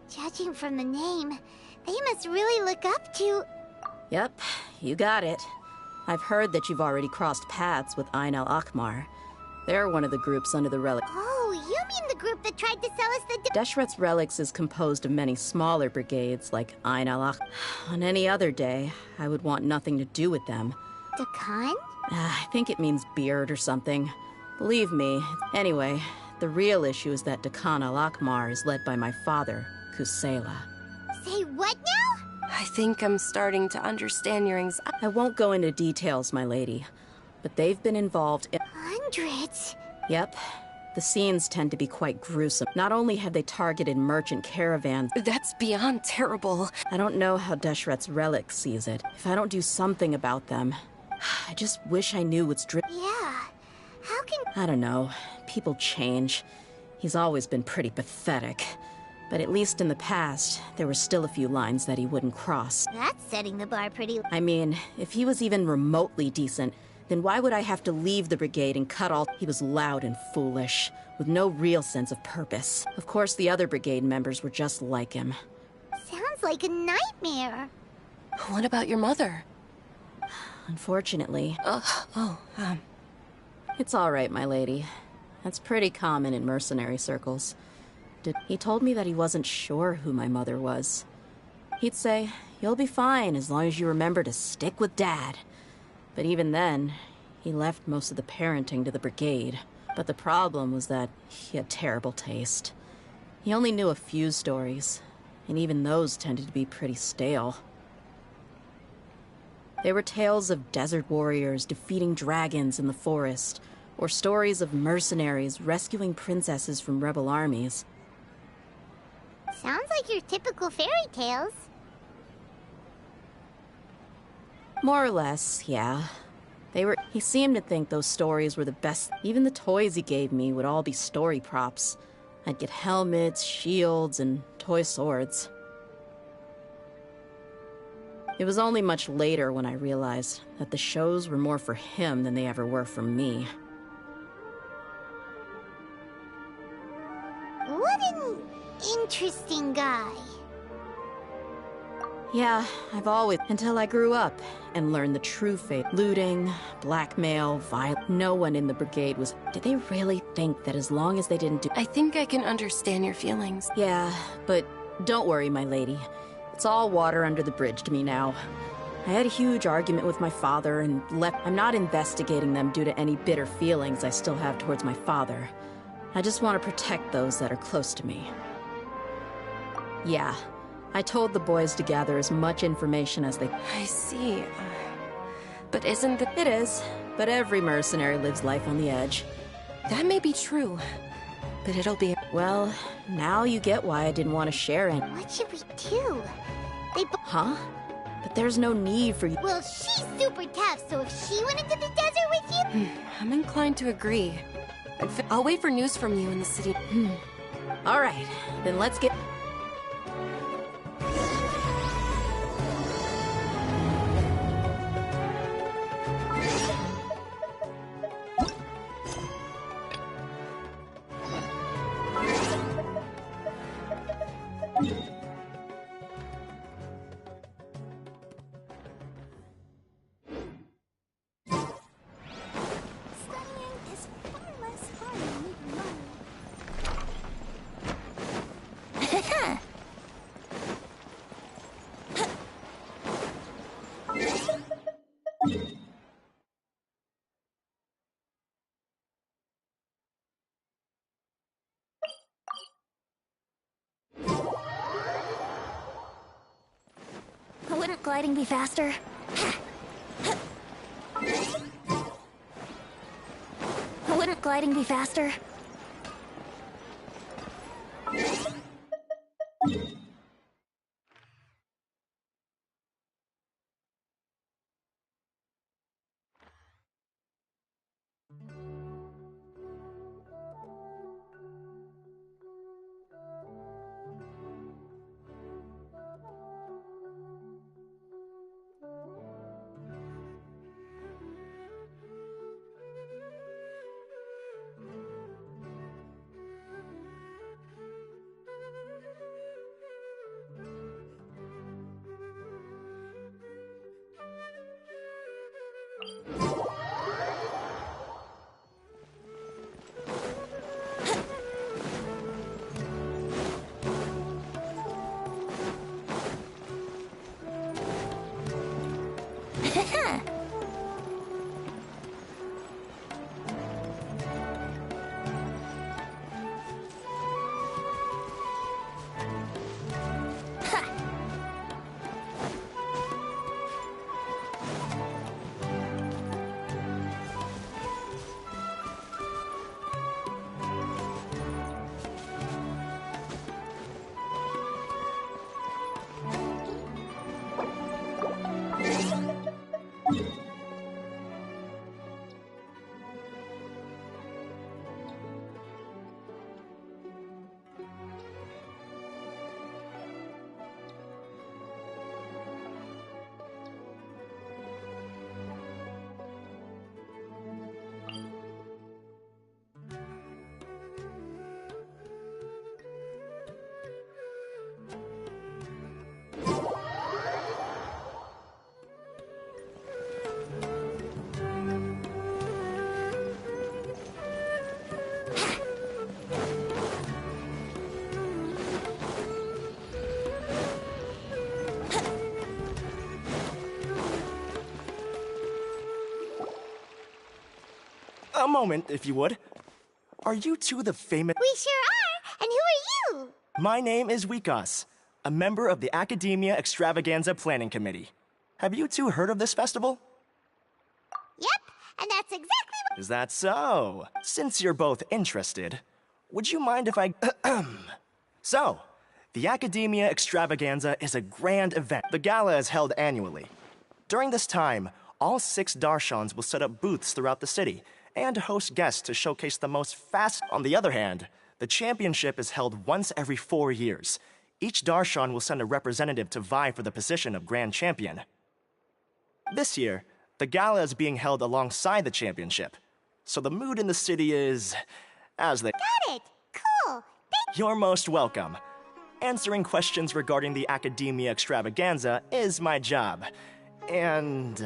Judging from the name, they must really look up to... Yep, you got it. I've heard that you've already crossed paths with Ain al-Akmar. They're one of the groups under the relic. Oh, you mean the group that tried to sell us the... Deshret's relics is composed of many smaller brigades, like Ain al-Akmar. On any other day, I would want nothing to do with them. Dakan? I think it means beard or something. Believe me. Anyway, the real issue is that Dakan al-Akmar is led by my father, Kusela. Say what now? I think I'm starting to understand your anxiety. I won't go into details, my lady, but they've been involved in... Hundreds? Yep. The scenes tend to be quite gruesome. Not only have they targeted merchant caravans... That's beyond terrible. I don't know how Deshret's relic sees it. If I don't do something about them, I just wish I knew what's Yeah. How can... I don't know. People change. He's always been pretty pathetic. But at least in the past, there were still a few lines that he wouldn't cross. That's setting the bar pretty... I mean, if he was even remotely decent, then why would I have to leave the brigade and cut all? He was loud and foolish, with no real sense of purpose. Of course, the other brigade members were just like him. Sounds like a nightmare. What about your mother? Unfortunately. It's all right, my lady. That's pretty common in mercenary circles. He told me that he wasn't sure who my mother was. He'd say, "You'll be fine as long as you remember to stick with Dad." But even then, he left most of the parenting to the brigade. But the problem was that he had terrible taste. He only knew a few stories, and even those tended to be pretty stale. They were tales of desert warriors defeating dragons in the forest, or stories of mercenaries rescuing princesses from rebel armies. Sounds like your typical fairy tales. More or less, yeah. He seemed to think those stories were the best. Even the toys he gave me would all be story props. I'd get helmets, shields, and toy swords. It was only much later when I realized that the shows were more for him than they ever were for me. What an interesting guy. Yeah, I've always... until I grew up and learned the true fate. Looting, blackmail, violence. No one in the brigade was... Did they really think that as long as they didn't do... I think I can understand your feelings. Yeah, but don't worry, my lady. It's all water under the bridge to me now. I had a huge argument with my father and left... I'm not investigating them due to any bitter feelings I still have towards my father. I just want to protect those that are close to me. Yeah. I told the boys to gather as much information as they... I see. But isn't the... It is, but every mercenary lives life on the edge. That may be true, but it'll be... Well, now you get why I didn't want to share it. What should we do? Huh? But there's no need for you... Well, she's super tough, so if she went into the desert with you... I'm inclined to agree. I'll wait for news from you in the city. All right, then let's get... Wouldn't gliding be faster? Wouldn't gliding be faster? A moment, if you would. Are you two the famous... We sure are! And who are you? My name is Wikas, a member of the Academia Extravaganza Planning Committee. Have you two heard of this festival? Yep, and that's exactly what... Is that so? Since you're both interested, would you mind if I... So, the Academia Extravaganza is a grand event. The gala is held annually. During this time, all 6 Darshans will set up booths throughout the city and host guests to showcase the most fast... On the other hand, the championship is held once every 4 years. Each Darshan will send a representative to vie for the position of Grand Champion. This year, the gala is being held alongside the championship, so the mood in the city is... as they... Got it! Cool! You're most welcome. Answering questions regarding the Academia Extravaganza is my job. And...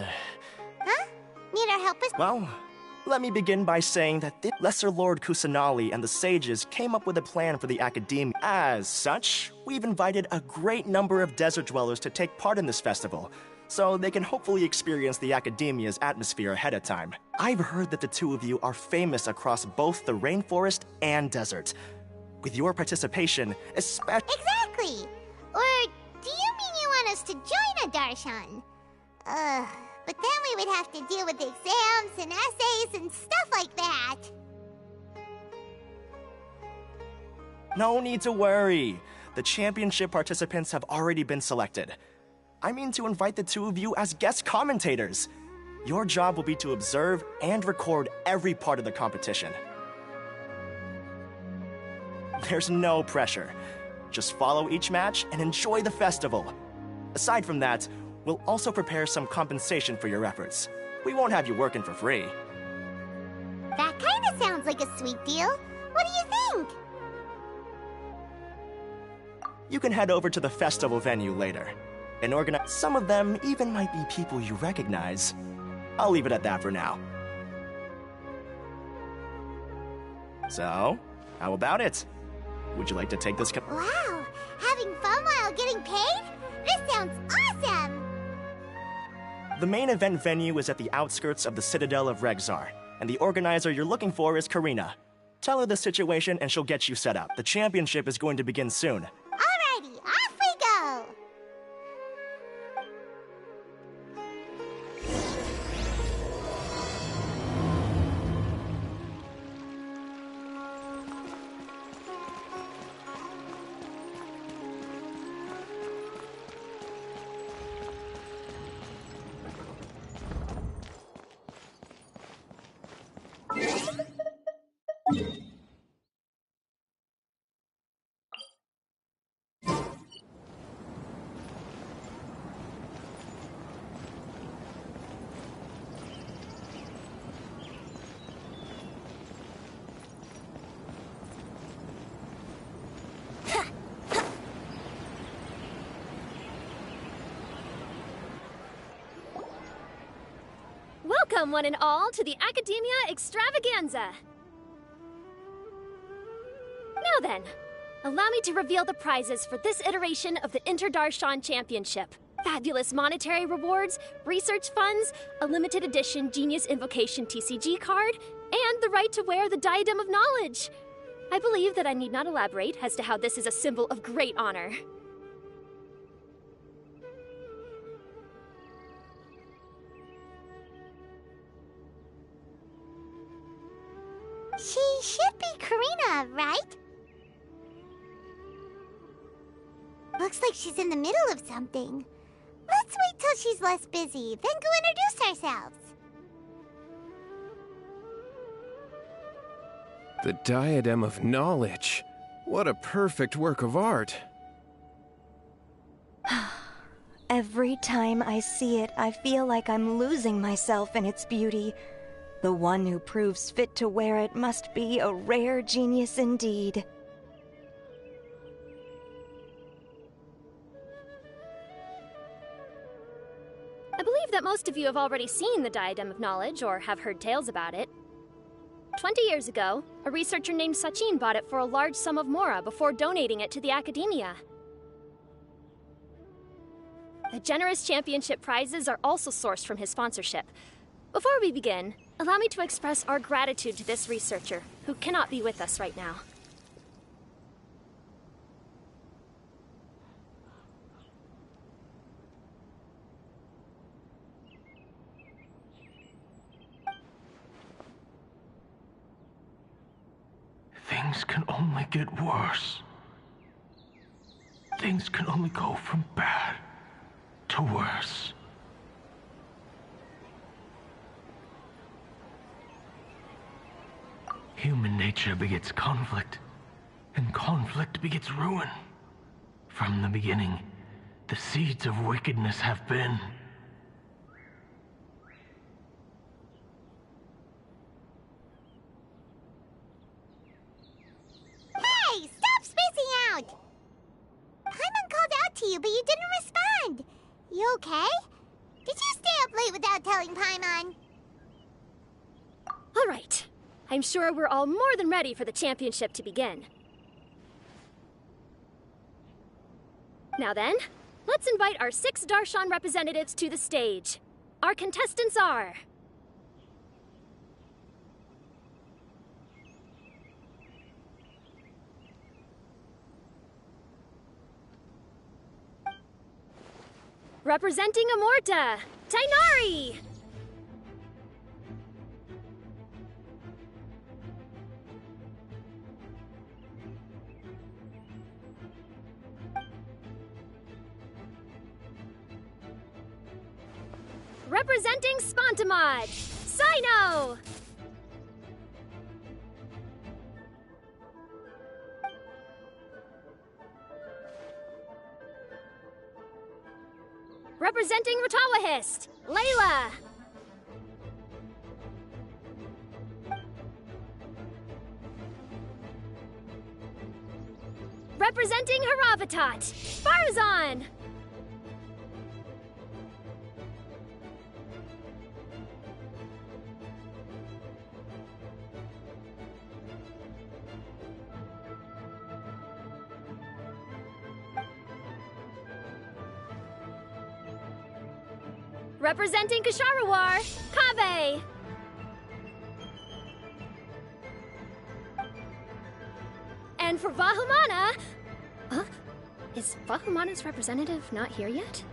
Huh? Need our help with... Well, let me begin by saying that the Lesser Lord Kusanali and the sages came up with a plan for the Academia. As such, we've invited a great number of desert dwellers to take part in this festival, so they can hopefully experience the Academia's atmosphere ahead of time. I've heard that the two of you are famous across both the rainforest and desert. With your participation, especially... Exactly! Or do you mean you want us to join a Darshan? But then we would have to deal with exams and essays and stuff like that. No need to worry. The championship participants have already been selected. I mean to invite the two of you as guest commentators. Your job will be to observe and record every part of the competition. There's no pressure. Just follow each match and enjoy the festival. Aside from that, we'll also prepare some compensation for your efforts. We won't have you working for free. That kind of sounds like a sweet deal. What do you think? You can head over to the festival venue later and organize. Some of them even might be people you recognize. I'll leave it at that for now. So, how about it? Would you like to take this? Wow! Having fun while getting paid? This sounds awesome! The main event venue is at the outskirts of the Citadel of Regzar, and the organizer you're looking for is Karina. Tell her the situation and she'll get you set up. The championship is going to begin soon. Alrighty, off we go! Welcome, one and all, to the Academia Extravaganza! Now then, allow me to reveal the prizes for this iteration of the Inter-Darshan Championship. Fabulous monetary rewards, research funds, a limited edition Genius Invocation TCG card, and the right to wear the Diadem of Knowledge. I believe that I need not elaborate as to how this is a symbol of great honor. She should be Karina, right? Looks like she's in the middle of something. Let's wait till she's less busy, then go introduce ourselves. The Diadem of Knowledge. What a perfect work of art. Every time I see it, I feel like I'm losing myself in its beauty. The one who proves fit to wear it must be a rare genius indeed. I believe that most of you have already seen the Diadem of Knowledge or have heard tales about it. 20 years ago, a researcher named Sachin bought it for a large sum of Mora before donating it to the Academia. The generous championship prizes are also sourced from his sponsorship. Before we begin, allow me to express our gratitude to this researcher, who cannot be with us right now. Things can only get worse. Things can only go from bad to worse. Human nature begets conflict, and conflict begets ruin. From the beginning, the seeds of wickedness have been. Hey, stop spacing out! Paimon called out to you, but you didn't respond. You okay? Did you stay up late without telling Paimon? All right. I'm sure we're all more than ready for the championship to begin. Now then, let's invite our 6 Darshan representatives to the stage. Our contestants are... Representing Amorta, Tainari! Representing Spontamod, Sino! Representing Ratawahist, Layla! Representing Haravatat, Farazan! Representing Kasharawar, Kabe! And for Vahumana... Huh? Is Vahumana's representative not here yet?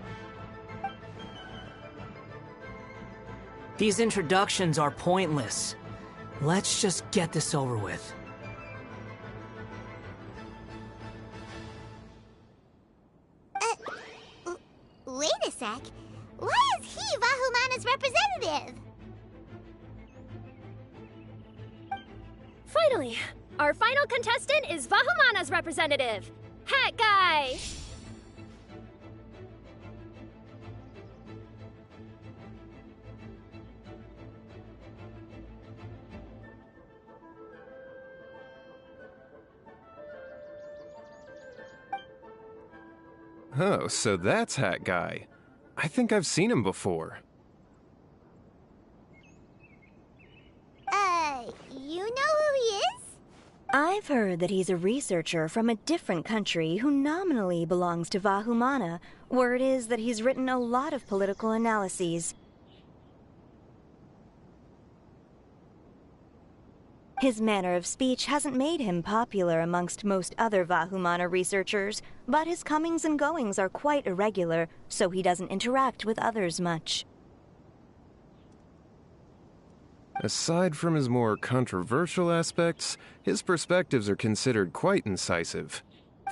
These introductions are pointless. Let's just get this over with. Wait a sec. Why is he Vahumana's representative? Finally, our final contestant is Vahumana's representative, Hat Guy! Oh, so that's Hat Guy. I think I've seen him before. You know who he is? I've heard that he's a researcher from a different country who nominally belongs to Vahumana. Word is that he's written a lot of political analyses. His manner of speech hasn't made him popular amongst most other Vahumana researchers, but his comings and goings are quite irregular, so he doesn't interact with others much. Aside from his more controversial aspects, his perspectives are considered quite incisive.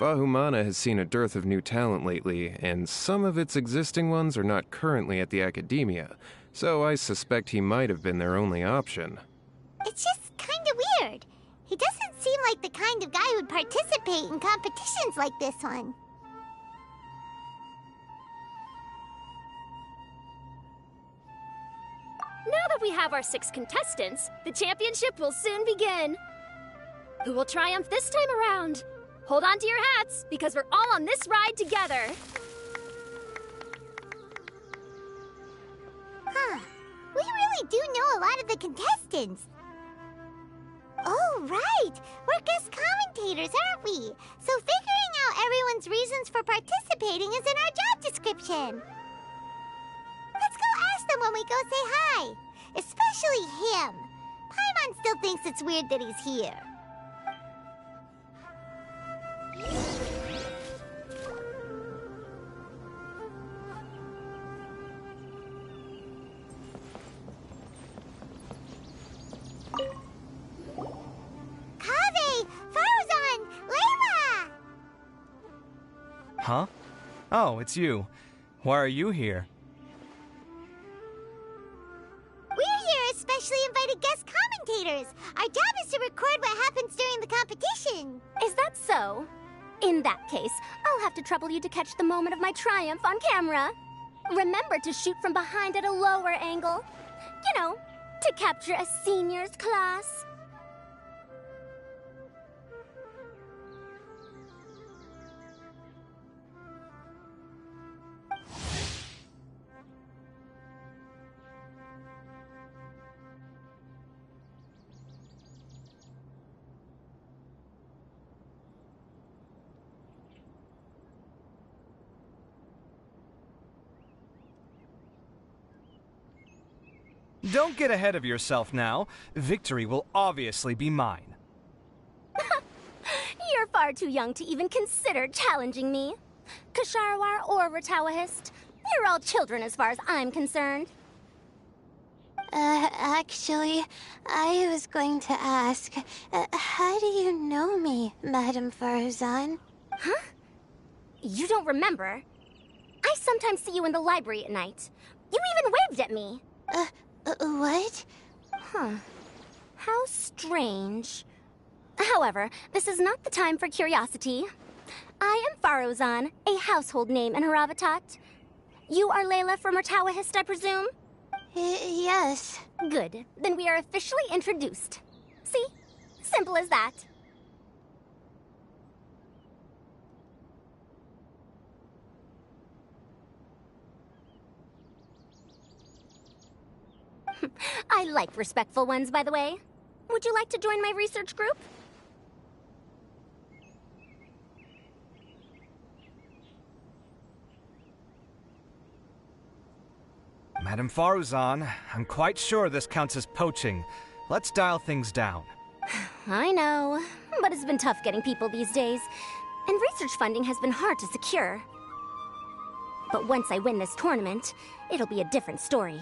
Vahumana has seen a dearth of new talent lately, and some of its existing ones are not currently at the academia, so I suspect he might have been their only option. It's just kinda weird. He doesn't seem like the kind of guy who'd participate in competitions like this one. Now that we have our 6 contestants, the championship will soon begin. Who will triumph this time around? Hold on to your hats, because we're all on this ride together. Huh. We really do know a lot of the contestants. Oh, right! We're guest commentators, aren't we? So figuring out everyone's reasons for participating is in our job description. Let's go ask them when we go say hi. Especially him. Paimon still thinks it's weird that he's here. Kaveh! Faruzan! Layla! Huh? Oh, it's you. Why are you here? We're here as specially invited guest commentators. Our job is to record what happens during the competition. Is that so? In that case, I'll have to trouble you to catch the moment of my triumph on camera. Remember to shoot from behind at a lower angle. You know, to capture a seniors class. Don't get ahead of yourself now. Victory will obviously be mine. You're far too young to even consider challenging me. Kasharwar or Ratawahist, you're all children as far as I'm concerned. Actually, I was going to ask, how do you know me, Madame Faruzan? Huh? You don't remember? I sometimes see you in the library at night. You even waved at me. What? Huh. How strange. However, this is not the time for curiosity. I am Faruzan, a household name in Haravatat. You are Layla from Ratawahist, I presume? Yes. Good. Then we are officially introduced. See? Simple as that. I like respectful ones, by the way. Would you like to join my research group? Madame Faruzan, I'm quite sure this counts as poaching. Let's dial things down. I know, but it's been tough getting people these days, and research funding has been hard to secure. But once I win this tournament, it'll be a different story.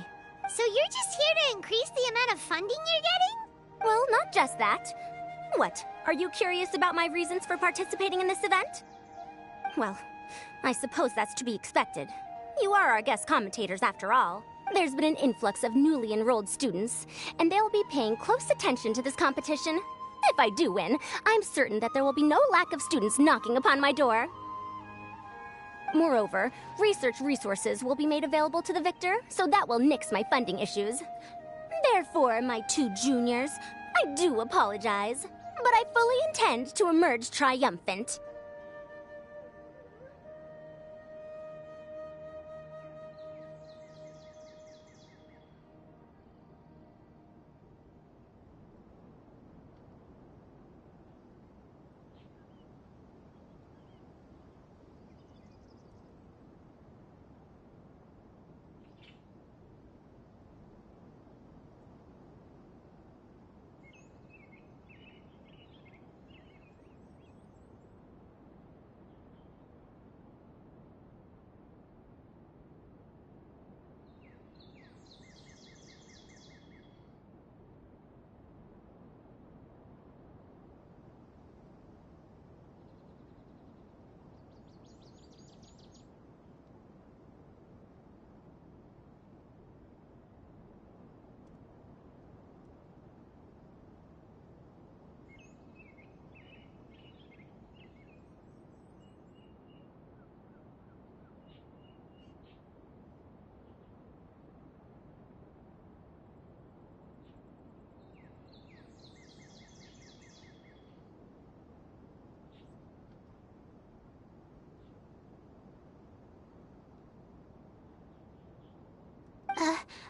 So you're just here to increase the amount of funding you're getting? Well, not just that. What, are you curious about my reasons for participating in this event? Well, I suppose that's to be expected. You are our guest commentators after all. There's been an influx of newly enrolled students, and they'll be paying close attention to this competition. If I do win, I'm certain that there will be no lack of students knocking upon my door. Moreover, research resources will be made available to the victor, so that will nix my funding issues. Therefore, my two juniors, I do apologize, but I fully intend to emerge triumphant.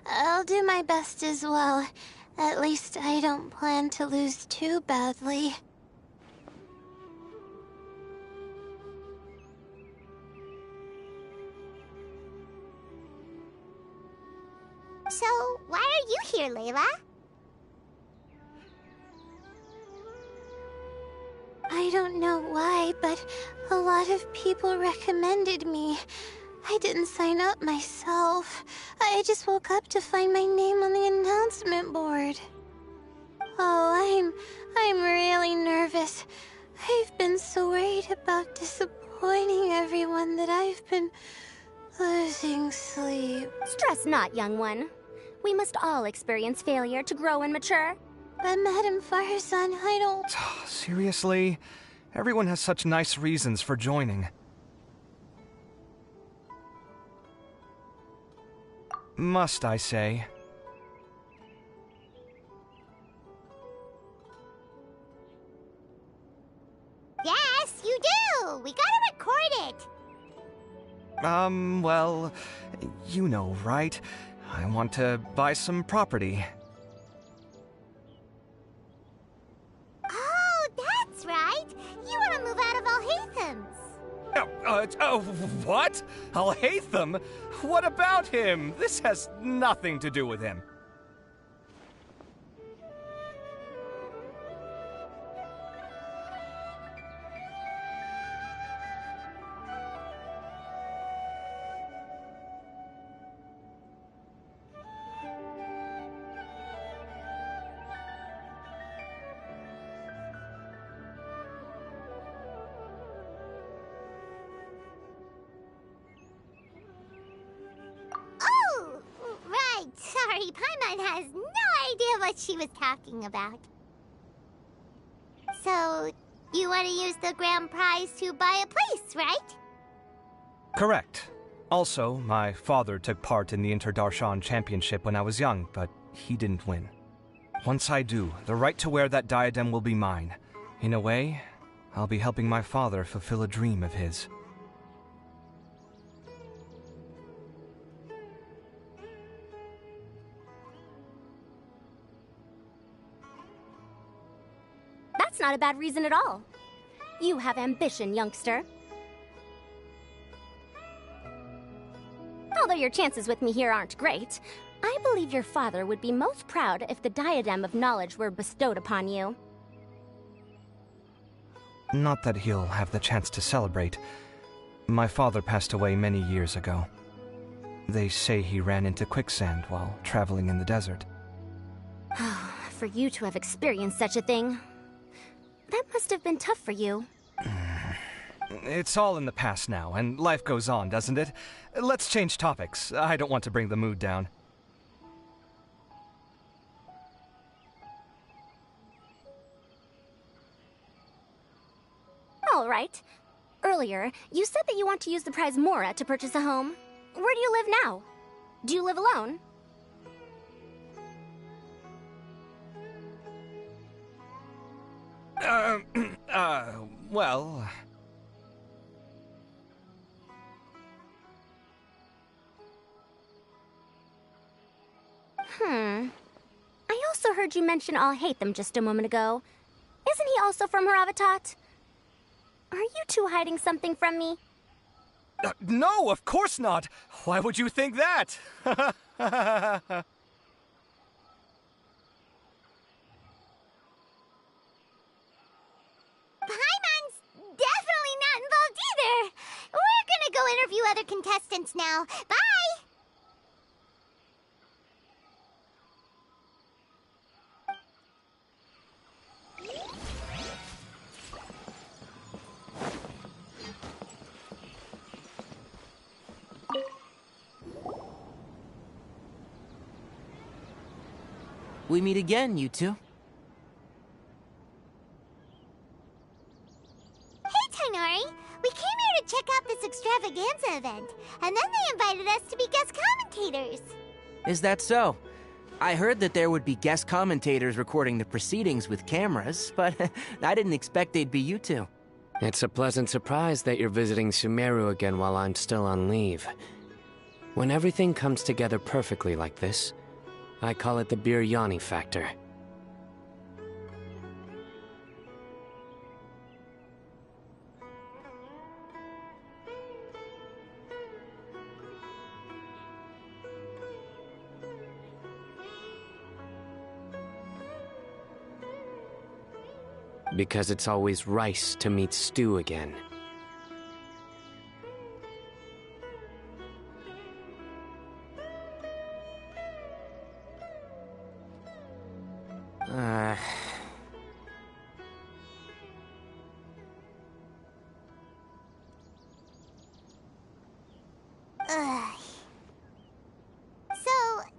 I'll do my best as well. At least I don't plan to lose too badly. So, why are you here, Layla? I don't know why, but a lot of people recommended me. I didn't sign up myself. I just woke up to find my name on the announcement board. Oh, I'm really nervous. I've been so worried about disappointing everyone that I've been losing sleep. Stress not, young one. We must all experience failure to grow and mature. But Madame Farsan, I don't... Seriously? Everyone has such nice reasons for joining. Must I say? Yes, you do! We gotta record it! Well, you know, right? I want to buy some property. Oh, that's right! You want to move out of Alhatham's. What? Alhatham? What about him? This has nothing to do with him. Oh, right. Sorry, Paimon has no idea what she was talking about. So, you want to use the grand prize to buy a place, right? Correct. Also, my father took part in the Interdarshan Championship when I was young, but he didn't win. Once I do, the right to wear that diadem will be mine. In a way, I'll be helping my father fulfill a dream of his. That's not a bad reason at all. You have ambition, youngster. Although your chances with me here aren't great, I believe your father would be most proud if the diadem of knowledge were bestowed upon you. Not that he'll have the chance to celebrate. My father passed away many years ago. They say he ran into quicksand while traveling in the desert. For you to have experienced such a thing, that must have been tough for you. It's all in the past now, and life goes on, doesn't it? Let's change topics. I don't want to bring the mood down. All right. Earlier, you said that you want to use the prize Mora to purchase a home. Where do you live now? Do you live alone? Well... I also heard you mention Alhatham just a moment ago. Isn't he also from Haravatat? Are you two hiding something from me? No, of course not! Why would you think that? Paimon's definitely not involved either! We're gonna go interview other contestants now. Bye! We meet again, you two. Hey, Tainari! We came here to check out this extravaganza event, and then they invited us to be guest commentators. Is that so? I heard that there would be guest commentators recording the proceedings with cameras, but I didn't expect they'd be you two. It's a pleasant surprise that you're visiting Sumeru again while I'm still on leave. When everything comes together perfectly like this, I call it the Biryani factor. Because it's always rice to meet stew again. Ugh. So,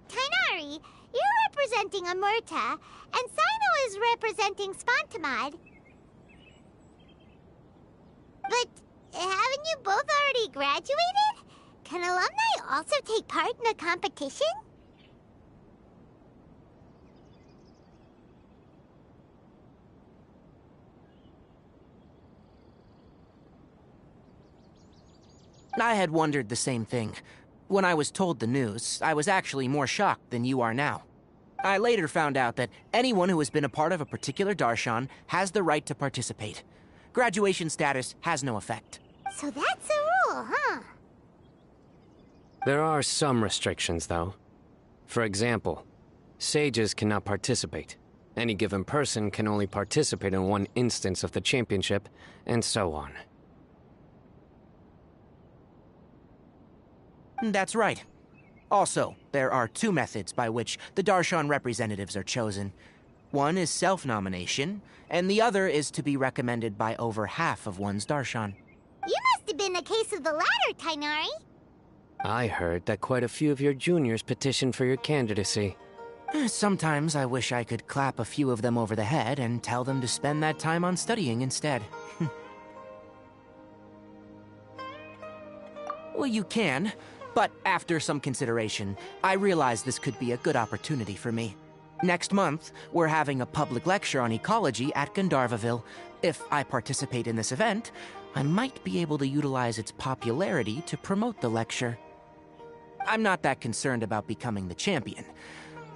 Tainari, you're representing Amurta, and Sino is representing Spontamod. But haven't you both already graduated? Can alumni also take part in the competition? I had wondered the same thing. When I was told the news, I was actually more shocked than you are now. I later found out that anyone who has been a part of a particular darshan has the right to participate. Graduation status has no effect. So that's a rule, huh? There are some restrictions, though. For example, sages cannot participate. Any given person can only participate in one instance of the championship, and so on. That's right. Also, there are two methods by which the darshan representatives are chosen. One is self-nomination, and the other is to be recommended by over half of one's darshan. You must have been a case of the latter, Tainari. I heard that quite a few of your juniors petitioned for your candidacy. Sometimes I wish I could clap a few of them over the head and tell them to spend that time on studying instead. Well, you can, but after some consideration, I realized this could be a good opportunity for me. Next month, we're having a public lecture on ecology at Gandharvaville. If I participate in this event, I might be able to utilize its popularity to promote the lecture. I'm not that concerned about becoming the champion,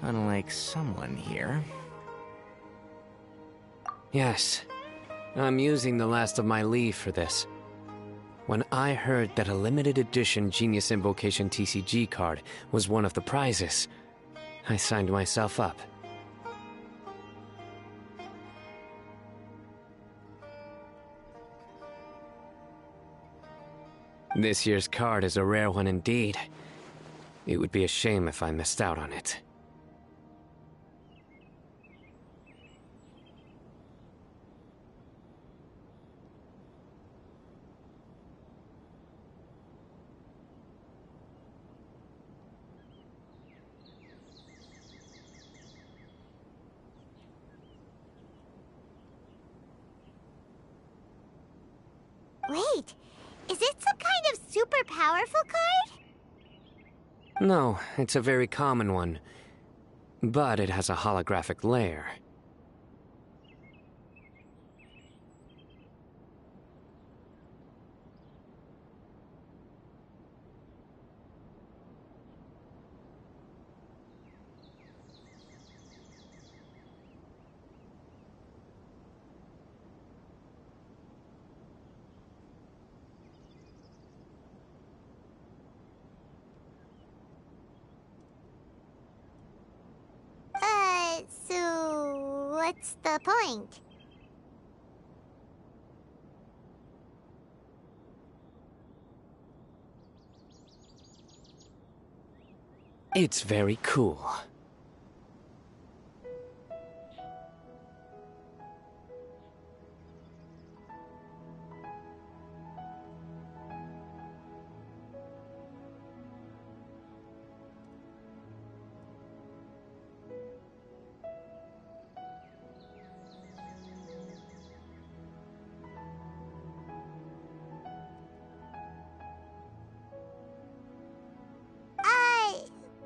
unlike someone here. Yes, I'm using the last of my leave for this. When I heard that a limited edition Genius Invocation TCG card was one of the prizes, I signed myself up. This year's card is a rare one indeed. It would be a shame if I missed out on it. Wait, is it some kind of super powerful card? No, it's a very common one. But it has a holographic layer. So what's the point? It's very cool.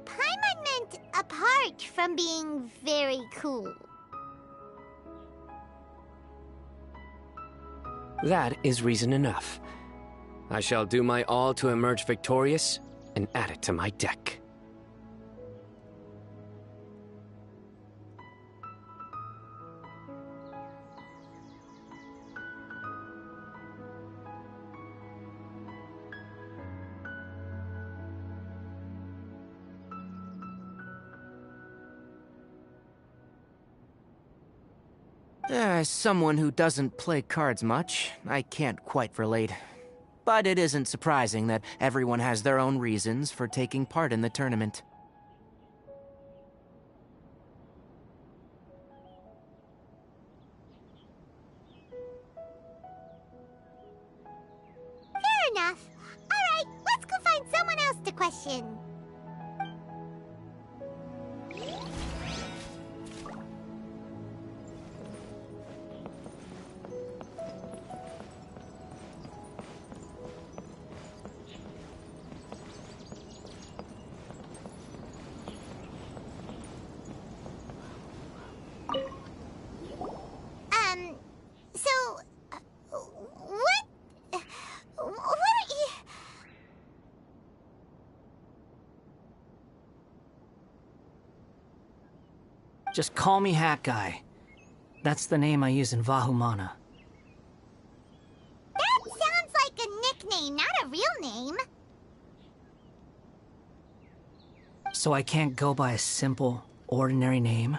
Paimon meant apart from being very cool. That is reason enough. I shall do my all to emerge victorious and add it to my deck. As someone who doesn't play cards much, I can't quite relate. But it isn't surprising that everyone has their own reasons for taking part in the tournament. Fair enough. Alright, let's go find someone else to question. What are you... Just call me Hat Guy. That's the name I use in Vahumana. That sounds like a nickname, not a real name. So I can't go by a simple, ordinary name?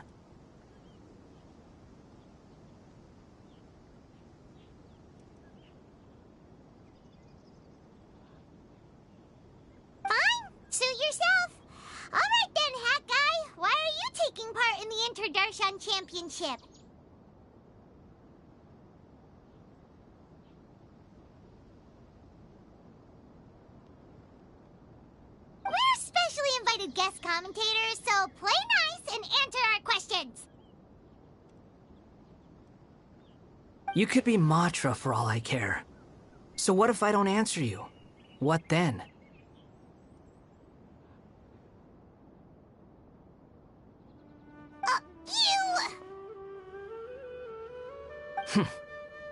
Fine, suit yourself. Alright then, Hat Guy. Why are you taking part in the Interdarshan Championship? We're specially invited guest commentators, so play nice and answer our questions. You could be Matra for all I care. So what if I don't answer you? What then?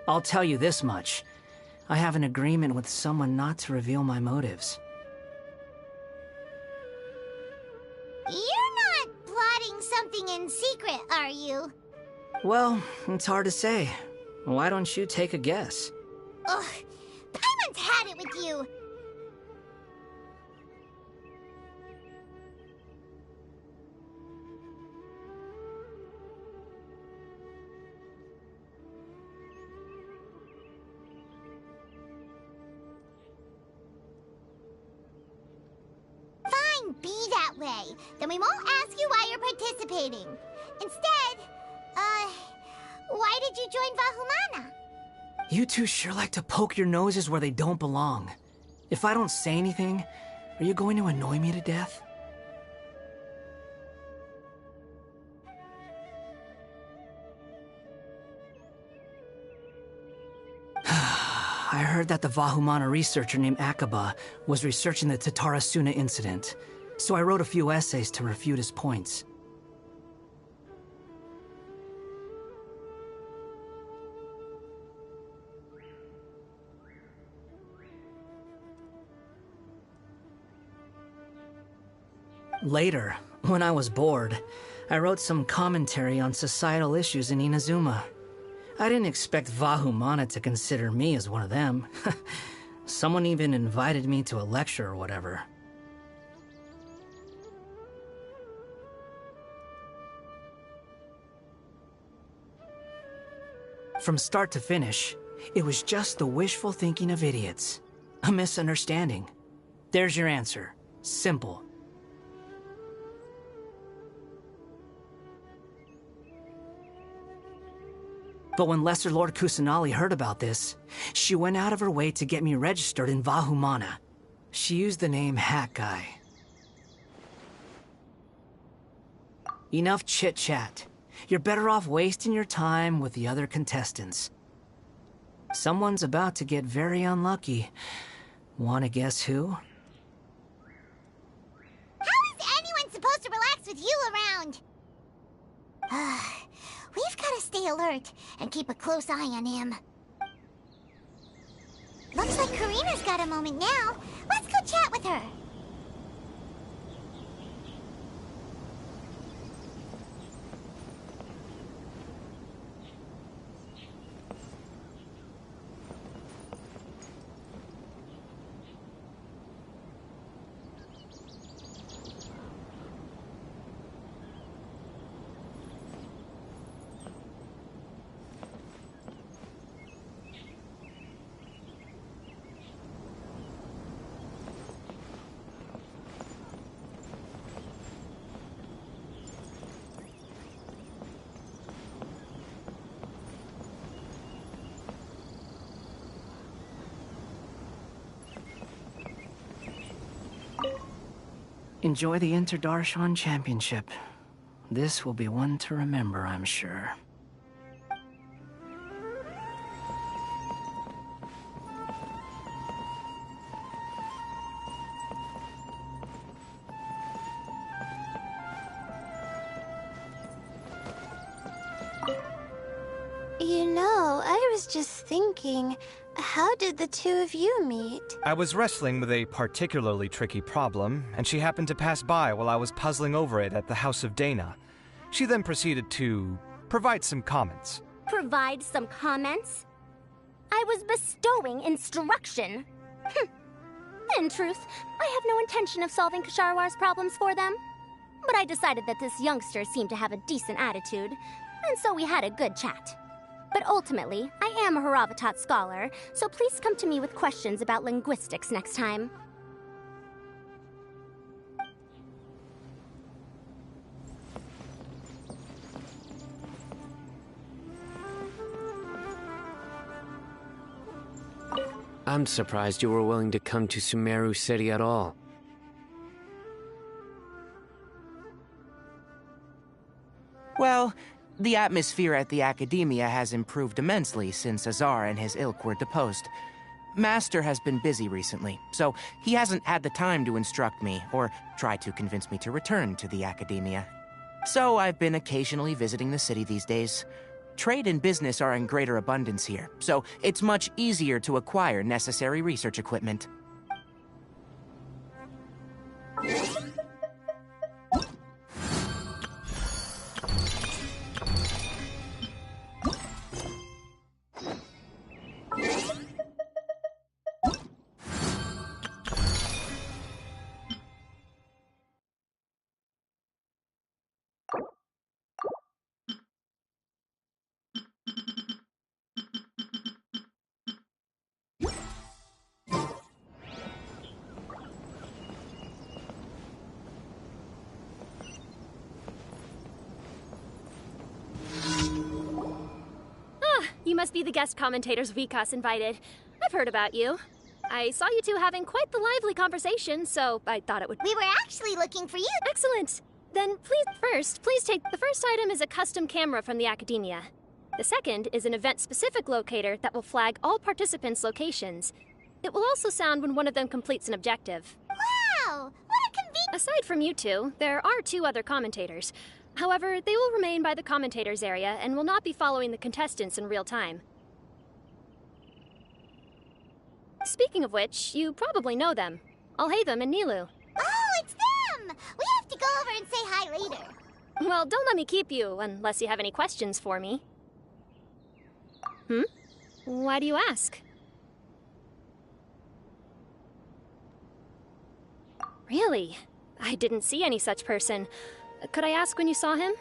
I'll tell you this much. I have an agreement with someone not to reveal my motives. You're not plotting something in secret, are you? Well, it's hard to say. Why don't you take a guess? Ugh, Paimon's had it with you. Fine, be that way. Then we won't ask you why you're participating. Instead, why did you join Vahumana? You two sure like to poke your noses where they don't belong. If I don't say anything, are you going to annoy me to death? I heard that the Vahumana researcher named Akaba was researching the Tatarasuna incident, so I wrote a few essays to refute his points. Later, when I was bored, I wrote some commentary on societal issues in Inazuma. I didn't expect Vahumana to consider me as one of them. Someone even invited me to a lecture or whatever. From start to finish, it was just the wishful thinking of idiots. A misunderstanding. There's your answer. Simple. But when Lesser Lord Kusanali heard about this, she went out of her way to get me registered in Vahumana. She used the name Hat Guy. Enough chit-chat. You're better off wasting your time with the other contestants. Someone's about to get very unlucky. Wanna guess who? How is anyone supposed to relax with you around? We've got to stay alert and keep a close eye on him. Looks like Karina's got a moment now. Let's go chat with her. Enjoy the Interdarshan Championship. This will be one to remember, I'm sure. You know, I was just thinking, how did the two of you meet? I was wrestling with a particularly tricky problem, and she happened to pass by while I was puzzling over it at the House of Dana. She then proceeded to provide some comments. Provide some comments? I was bestowing instruction. In truth, I have no intention of solving Ksharowar's problems for them. But I decided that this youngster seemed to have a decent attitude, and so we had a good chat. But ultimately, I am a Haravatat scholar, so please come to me with questions about linguistics next time. I'm surprised you were willing to come to Sumeru City at all. Well, the atmosphere at the Academia has improved immensely since Azar and his ilk were deposed. Master has been busy recently, so he hasn't had the time to instruct me or try to convince me to return to the Academia. So I've been occasionally visiting the city these days. Trade and business are in greater abundance here, so it's much easier to acquire necessary research equipment. You must be the guest commentators Vikas invited. I've heard about you. I saw you two having quite the lively conversation, so I thought it would... We were actually looking for you. Excellent! Then please take... The first item is a custom camera from the Academia. The second is an event-specific locator that will flag all participants' locations. It will also sound when one of them completes an objective. Wow! What a convenience! Aside from you two, there are two other commentators. However, they will remain by the commentators area and will not be following the contestants in real time. Speaking of which, you probably know them. Alhaitham and Nilu. Oh, it's them! We have to go over and say hi later. Well, don't let me keep you, unless you have any questions for me. Why do you ask? Really? I didn't see any such person. Could I ask when you saw him?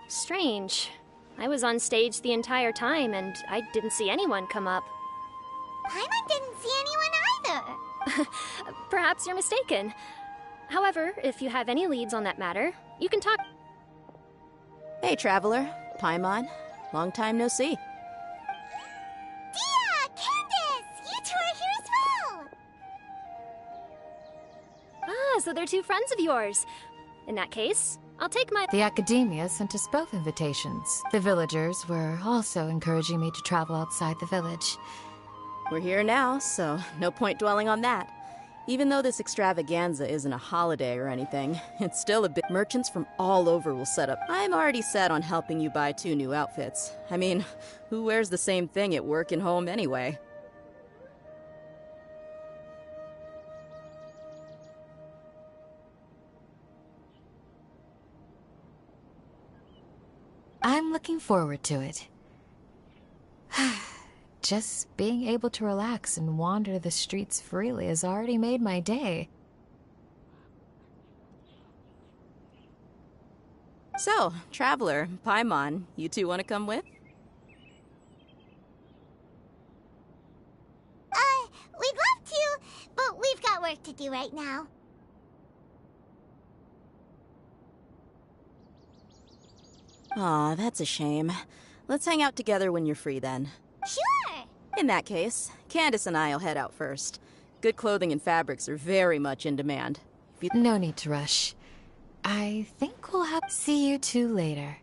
Strange. I was on stage the entire time, and I didn't see anyone come up. Paimon didn't see anyone either. Perhaps you're mistaken. However, if you have any leads on that matter, you can talk... Hey, Traveler. Paimon. Long time no see. Dia! Candace! You two are here as well! Ah, so they're two friends of yours. In that case, I'll take my... The Academia sent us both invitations. The villagers were also encouraging me to travel outside the village. We're here now, so no point dwelling on that. Even though this extravaganza isn't a holiday or anything, it's still a bit... Merchants from all over will set up. I'm already set on helping you buy 2 new outfits. I mean, who wears the same thing at work and home anyway? I'm looking forward to it. Just being able to relax and wander the streets freely has already made my day. So, Traveler, Paimon, you two want to come with? We'd love to, but we've got work to do right now. Aw, that's a shame. Let's hang out together when you're free then. Sure! In that case, Candace and I'll head out first. Good clothing and fabrics are very much in demand. No need to rush. I think we'll have to see you two later.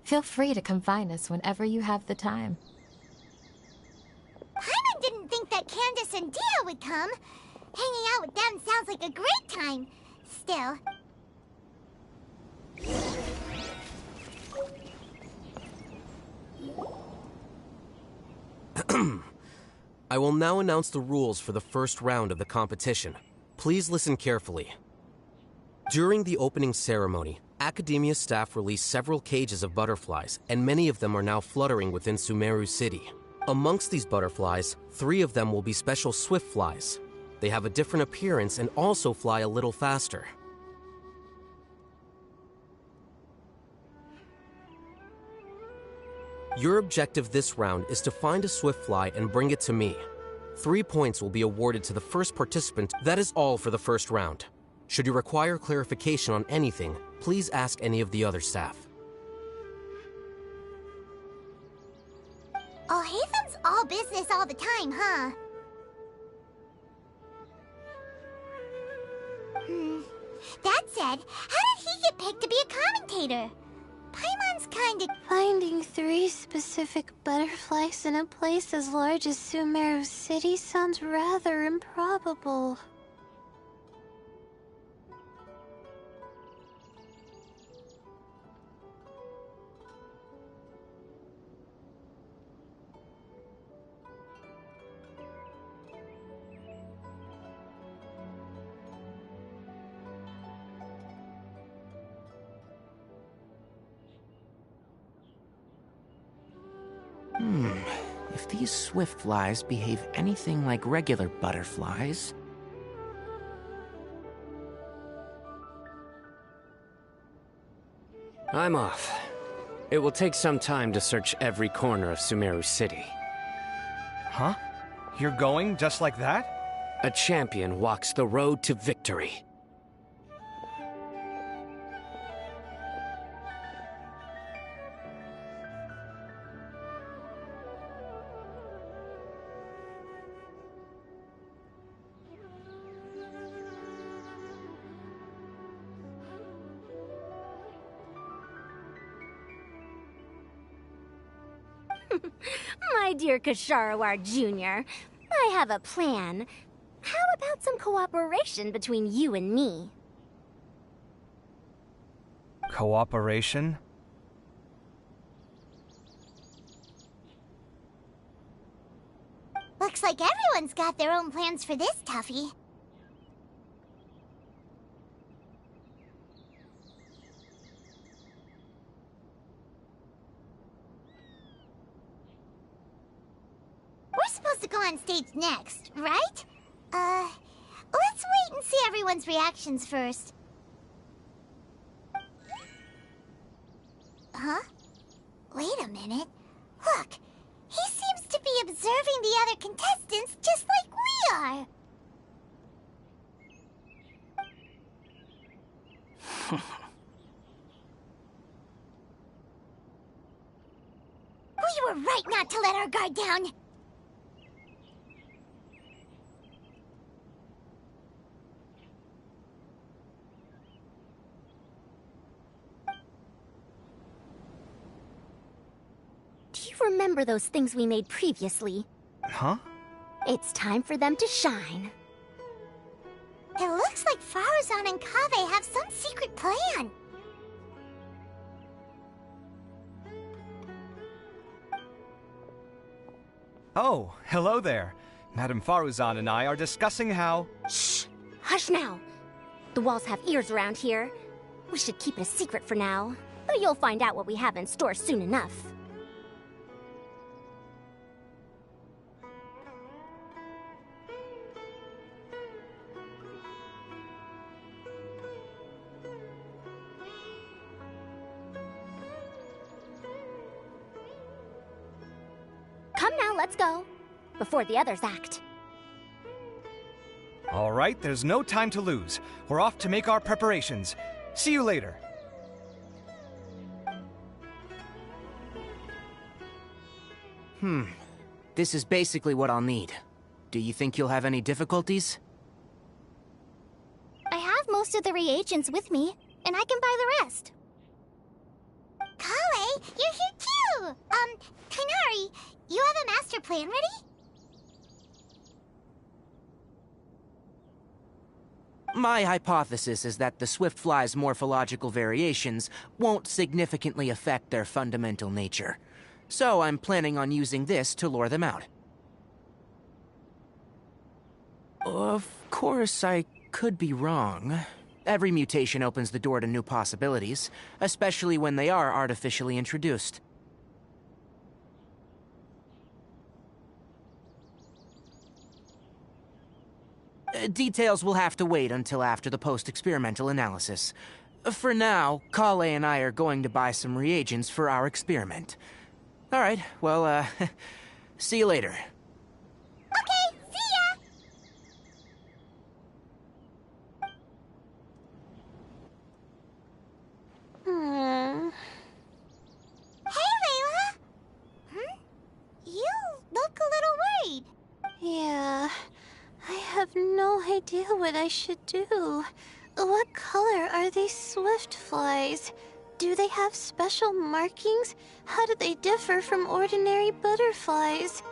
Feel free to come find us whenever you have the time. Paimon didn't think that Candace and Dia would come. Hanging out with them sounds like a great time. Still. I will now announce the rules for the first round of the competition. Please listen carefully. During the opening ceremony, Academia staff released several cages of butterflies, and many of them are now fluttering within Sumeru City. Amongst these butterflies, 3 of them will be special swift flies. They have a different appearance and also fly a little faster. Your objective this round is to find a swift fly and bring it to me. 3 points will be awarded to the first participant. That is all for the first round. Should you require clarification on anything, please ask any of the other staff. Alhaitham's all business all the time, huh? That said, how did he get picked to be a commentator? Paimon's kinda... Finding 3 specific butterflies in a place as large as Sumeru City sounds rather improbable. If these swift flies behave anything like regular butterflies... I'm off. It will take some time to search every corner of Sumeru City. Huh? You're going just like that? A champion walks the road to victory. My dear Kasharawar Jr., I have a plan. How about some cooperation between you and me? Cooperation? Looks like everyone's got their own plans for this toughie. We're supposed to go on stage next, right? Let's wait and see everyone's reactions first. Huh? Wait a minute. Look, he seems to be observing the other contestants just like we are. We were right not to let our guard down. Do you remember those things we made previously? Huh? It's time for them to shine. It looks like Faruzan and Kaveh have some secret plan. Oh, hello there. Madame Faruzan and I are discussing how... Shh! Hush now! The walls have ears around here. We should keep it a secret for now, though you'll find out what we have in store soon enough. Come now, let's go. Before the others act. All right, there's no time to lose. We're off to make our preparations. See you later. This is basically what I'll need. Do you think you'll have any difficulties? I have have most of the reagents with me, and I can buy the rest. Kale, you're here too! Kainari, you have a master plan ready? My hypothesis is that the Swiftfly's morphological variations won't significantly affect their fundamental nature. So I'm planning on using this to lure them out. Of course, I could be wrong. Every mutation opens the door to new possibilities, especially when they are artificially introduced. Details will have to wait until after the post-experimental analysis. For now, Kale and I are going to buy some reagents for our experiment. Alright, well, see you later. Okay, see ya! Hey, Layla! You look a little worried. Yeah, I have no idea what I should do. What color are these Swiftflies? Do they have special markings? How do they differ from ordinary butterflies?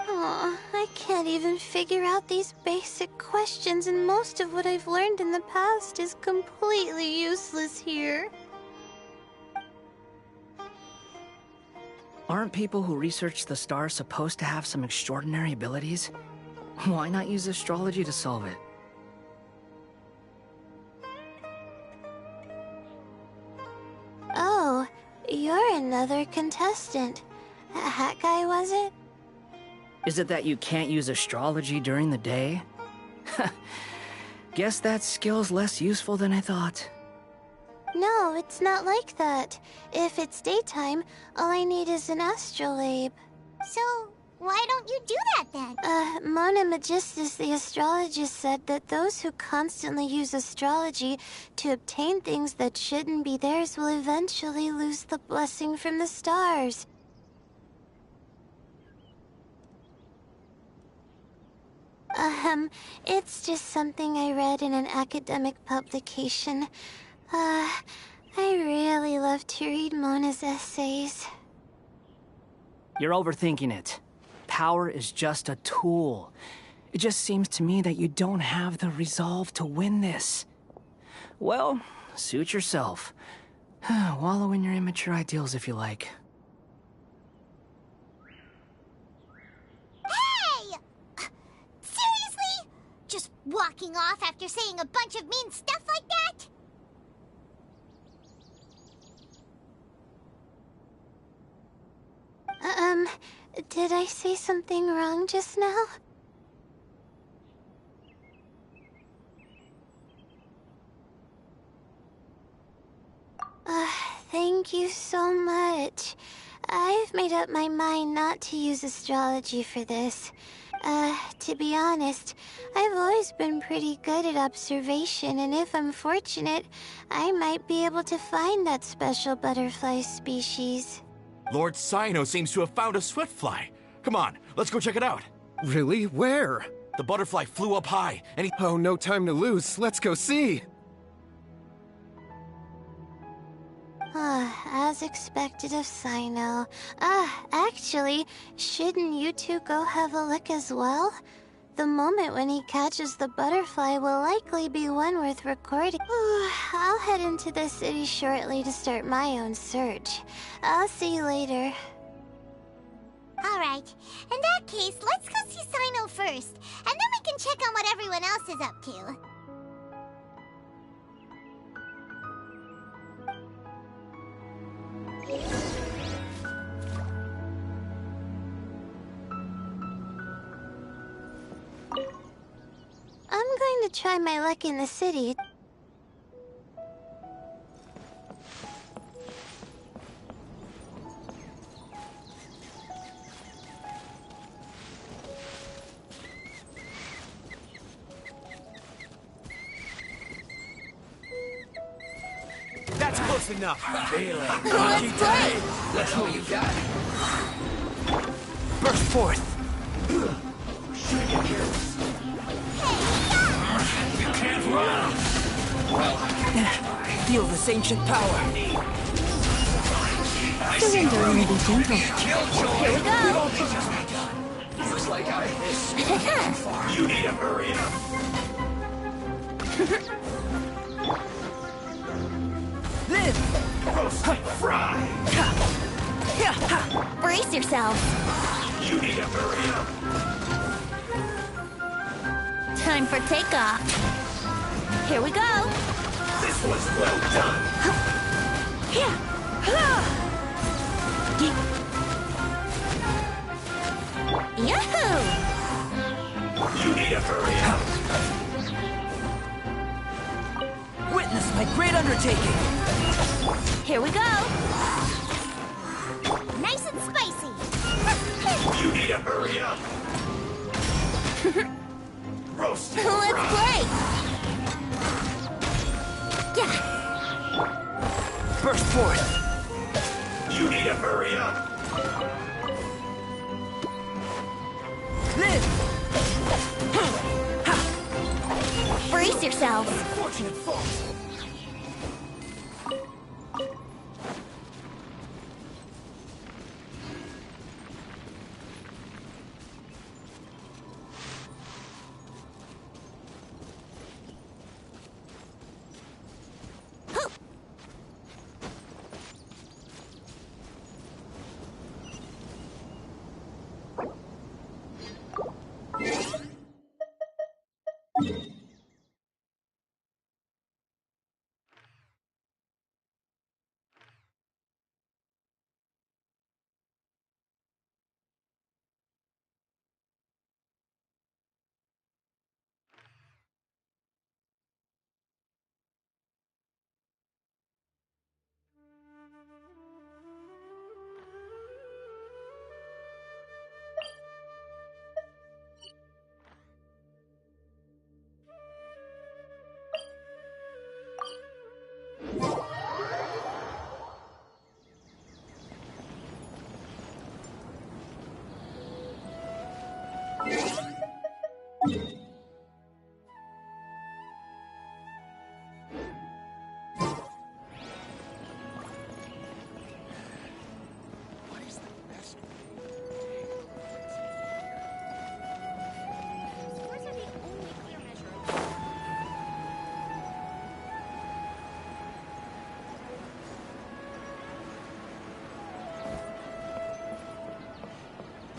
Oh, I can't even figure out these basic questions, and most of what I've learned in the past is completely useless here. Aren't people who research the stars supposed to have some extraordinary abilities? Why not use astrology to solve it? Oh, you're another contestant. Hat guy, was it? Is it that you can't use astrology during the day? Guess that skill's less useful than I thought. No, it's not like that. If it's daytime, all I need is an astrolabe. So, why don't you do that then? Mona Magistus, the astrologist, said that those who constantly use astrology to obtain things that shouldn't be theirs will eventually lose the blessing from the stars. It's just something I read in an academic publication. I really love to read Mona's essays. You're overthinking it. Power is just a tool. It just seems to me that you don't have the resolve to win this. Well, suit yourself. Wallow in your immature ideals if you like. Hey! Seriously? Just walking off after saying a bunch of mean stuff like that? Did I say something wrong just now? Thank you so much. I've made up my mind not to use astrology for this. To be honest, I've always been pretty good at observation, and if I'm fortunate, I might be able to find that special butterfly species. Lord Cyno seems to have found a Swiftfly. Come on, let's go check it out. Really? Where? The butterfly flew up high, and he— Oh, no time to lose. Let's go see. As expected of Cyno. Actually, shouldn't you two go have a look as well? The moment when he catches the butterfly will likely be one worth recording. I'll head into the city shortly to start my own search. I'll see you later. Alright, in that case, let's go see Cyno first, and then we can check on what everyone else is up to. I'm going to try my luck in the city. That's close enough. Let's play. Let's hope you got it. Burst forth! You can't run! Feel this ancient power! Surrender may be gentle. Here we go! Looks like I missed. You need to hurry up. Live! Roast and fry. Brace yourselves. You need to hurry up. Time for takeoff. Here we go. This was well done. Yahoo! You need to hurry up. Witness my great undertaking! Here we go. Nice and spicy. You need to hurry up. Roast and Let's fry. play. Yeah. Burst forth! You need to hurry up. Live! Brace yourselves. Unfortunate fault.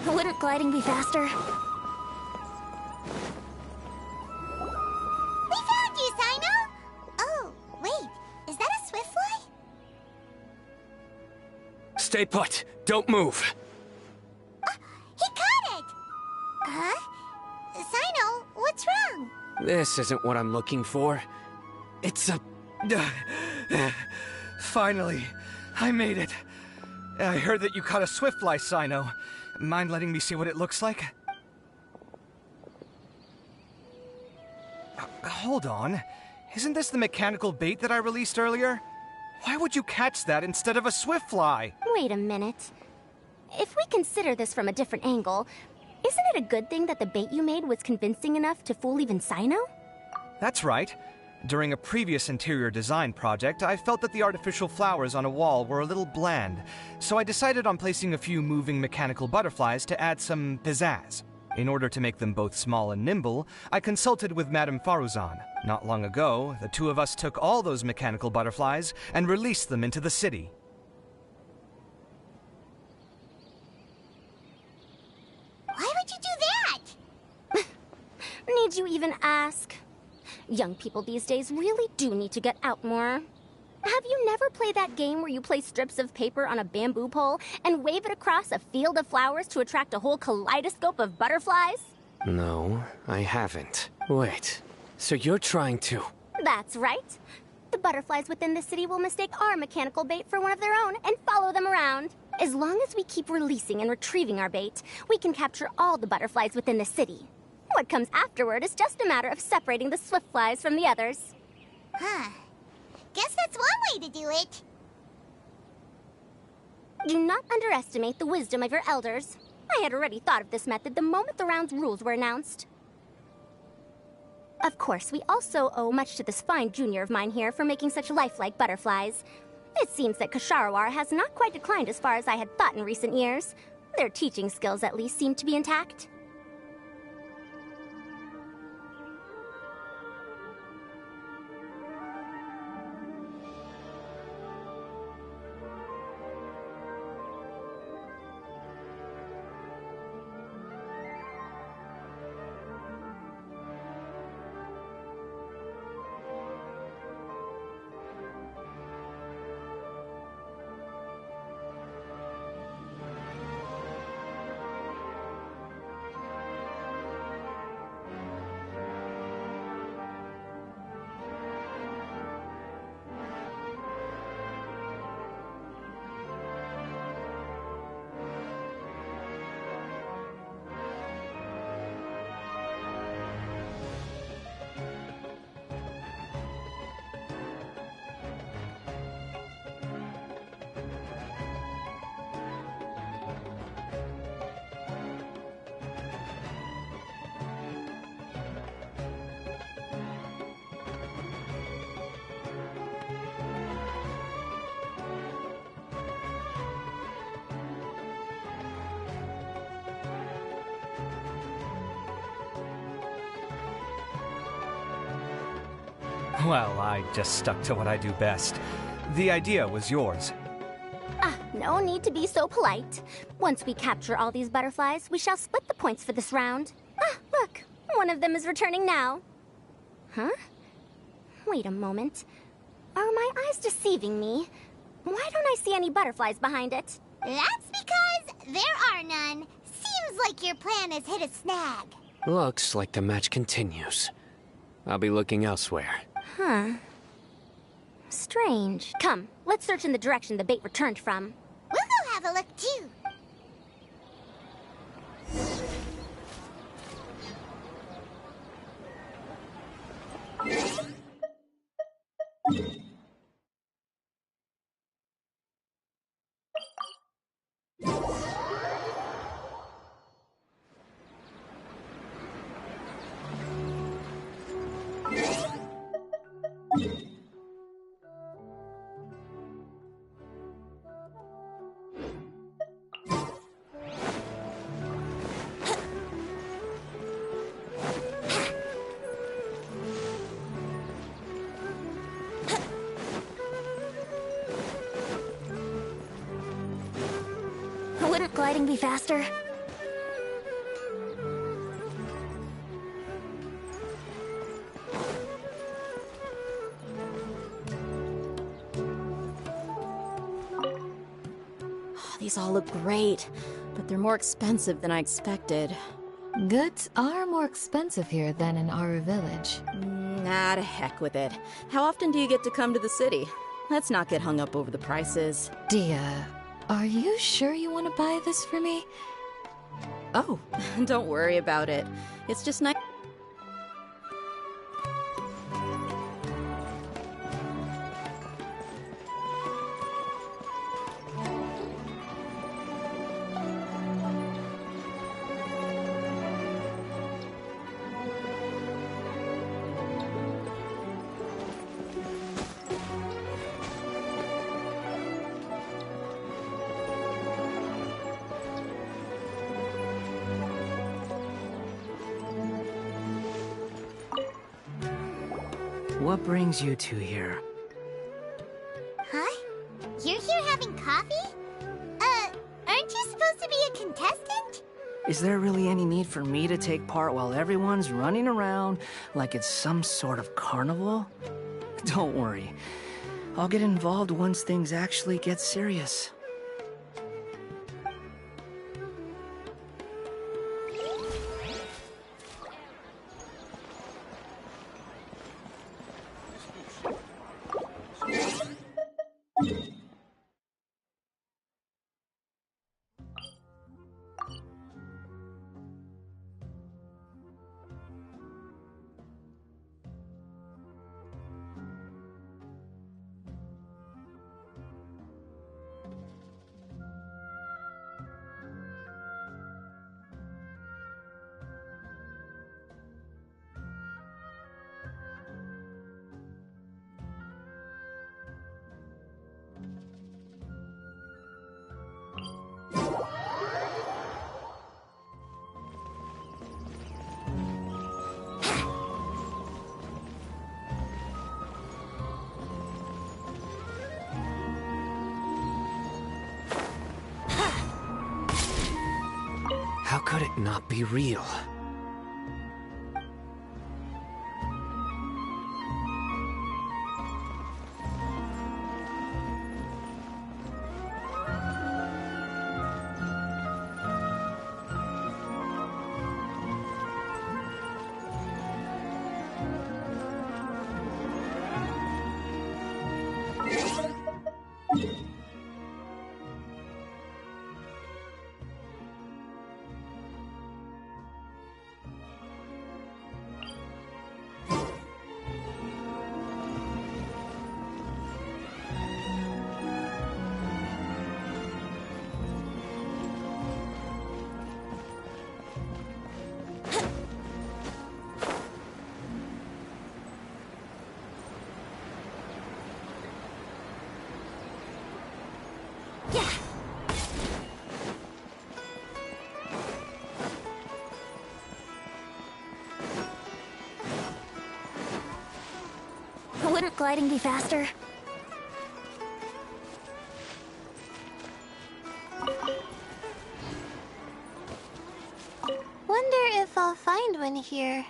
Wouldn't gliding be faster? We found you, Sino! Oh, wait. Is that a swiftfly? Stay put. Don't move. He caught it! Huh? Sino, what's wrong? This isn't what I'm looking for. It's a... Finally, I made it. I heard that you caught a swiftfly, Sino. Mind letting me see what it looks like? Hold on. Isn't this the mechanical bait that I released earlier? Why would you catch that instead of a swiftfly? Wait a minute. If we consider this from a different angle, isn't it a good thing that the bait you made was convincing enough to fool even Sino? That's right. During a previous interior design project, I felt that the artificial flowers on a wall were a little bland, so I decided on placing a few moving mechanical butterflies to add some pizzazz. In order to make them both small and nimble, I consulted with Madame Faruzan. Not long ago, the two of us took all those mechanical butterflies and released them into the city. Why would you do that? Need you even ask? Young people these days really do need to get out more. Have you never played that game where you place strips of paper on a bamboo pole and wave it across a field of flowers to attract a whole kaleidoscope of butterflies? No, I haven't. Wait, so you're trying to... That's right. The butterflies within the city will mistake our mechanical bait for one of their own and follow them around. As long as we keep releasing and retrieving our bait, we can capture all the butterflies within the city. What comes afterward is just a matter of separating the swiftflies from the others. Huh. Guess that's one way to do it. Do not underestimate the wisdom of your elders. I had already thought of this method the moment the round's rules were announced. Of course, we also owe much to this fine junior of mine here for making such lifelike butterflies. It seems that Kasharawar has not quite declined as far as I had thought in recent years. Their teaching skills at least seem to be intact. Well, I just stuck to what I do best. The idea was yours. No need to be so polite. Once we capture all these butterflies, we shall split the points for this round. Look, one of them is returning now. Huh? Wait a moment. Are my eyes deceiving me? Why don't I see any butterflies behind it? That's because there are none. Seems like your plan has hit a snag. Looks like the match continues. I'll be looking elsewhere. Huh. Strange. Come, let's search in the direction the bait returned from. We'll go have a look, too. Wouldn't gliding be faster? These all look great, but they're more expensive than I expected. Goods are more expensive here than in our village. Nah, to heck with it. How often do you get to come to the city? Let's not get hung up over the prices. Dia, are you sure you want to buy this for me? Oh, don't worry about it. It's just nice. What brings you two here? Huh? You're here having coffee? Aren't you supposed to be a contestant? Is there really any need for me to take part while everyone's running around like it's some sort of carnival? Don't worry. I'll get involved once things actually get serious. might not be real. Wouldn't gliding be faster? Wonder if I'll find one here.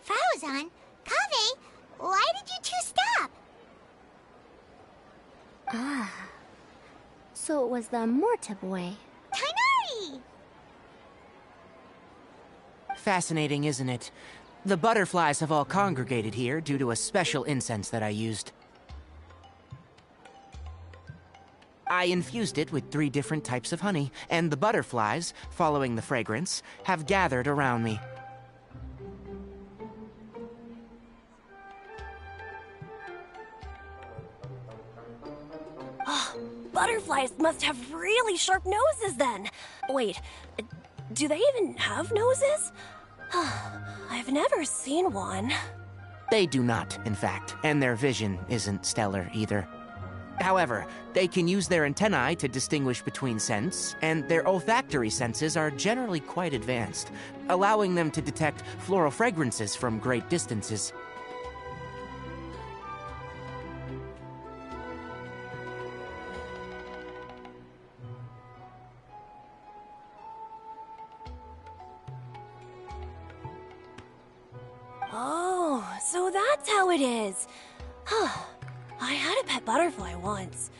Frozen? Kaveh, why did you two stop? Ah. So it was the Morta boy. Tainari! Fascinating, isn't it? The butterflies have all congregated here due to a special incense that I used. I infused it with 3 different types of honey, and the butterflies, following the fragrance, have gathered around me. Butterflies must have really sharp noses then. Wait, do they even have noses? I've never seen one. They do not, in fact, and their vision isn't stellar either. However, they can use their antennae to distinguish between scents, and their olfactory senses are generally quite advanced, allowing them to detect floral fragrances from great distances. Oh, so that's how it is. I had a pet butterfly once.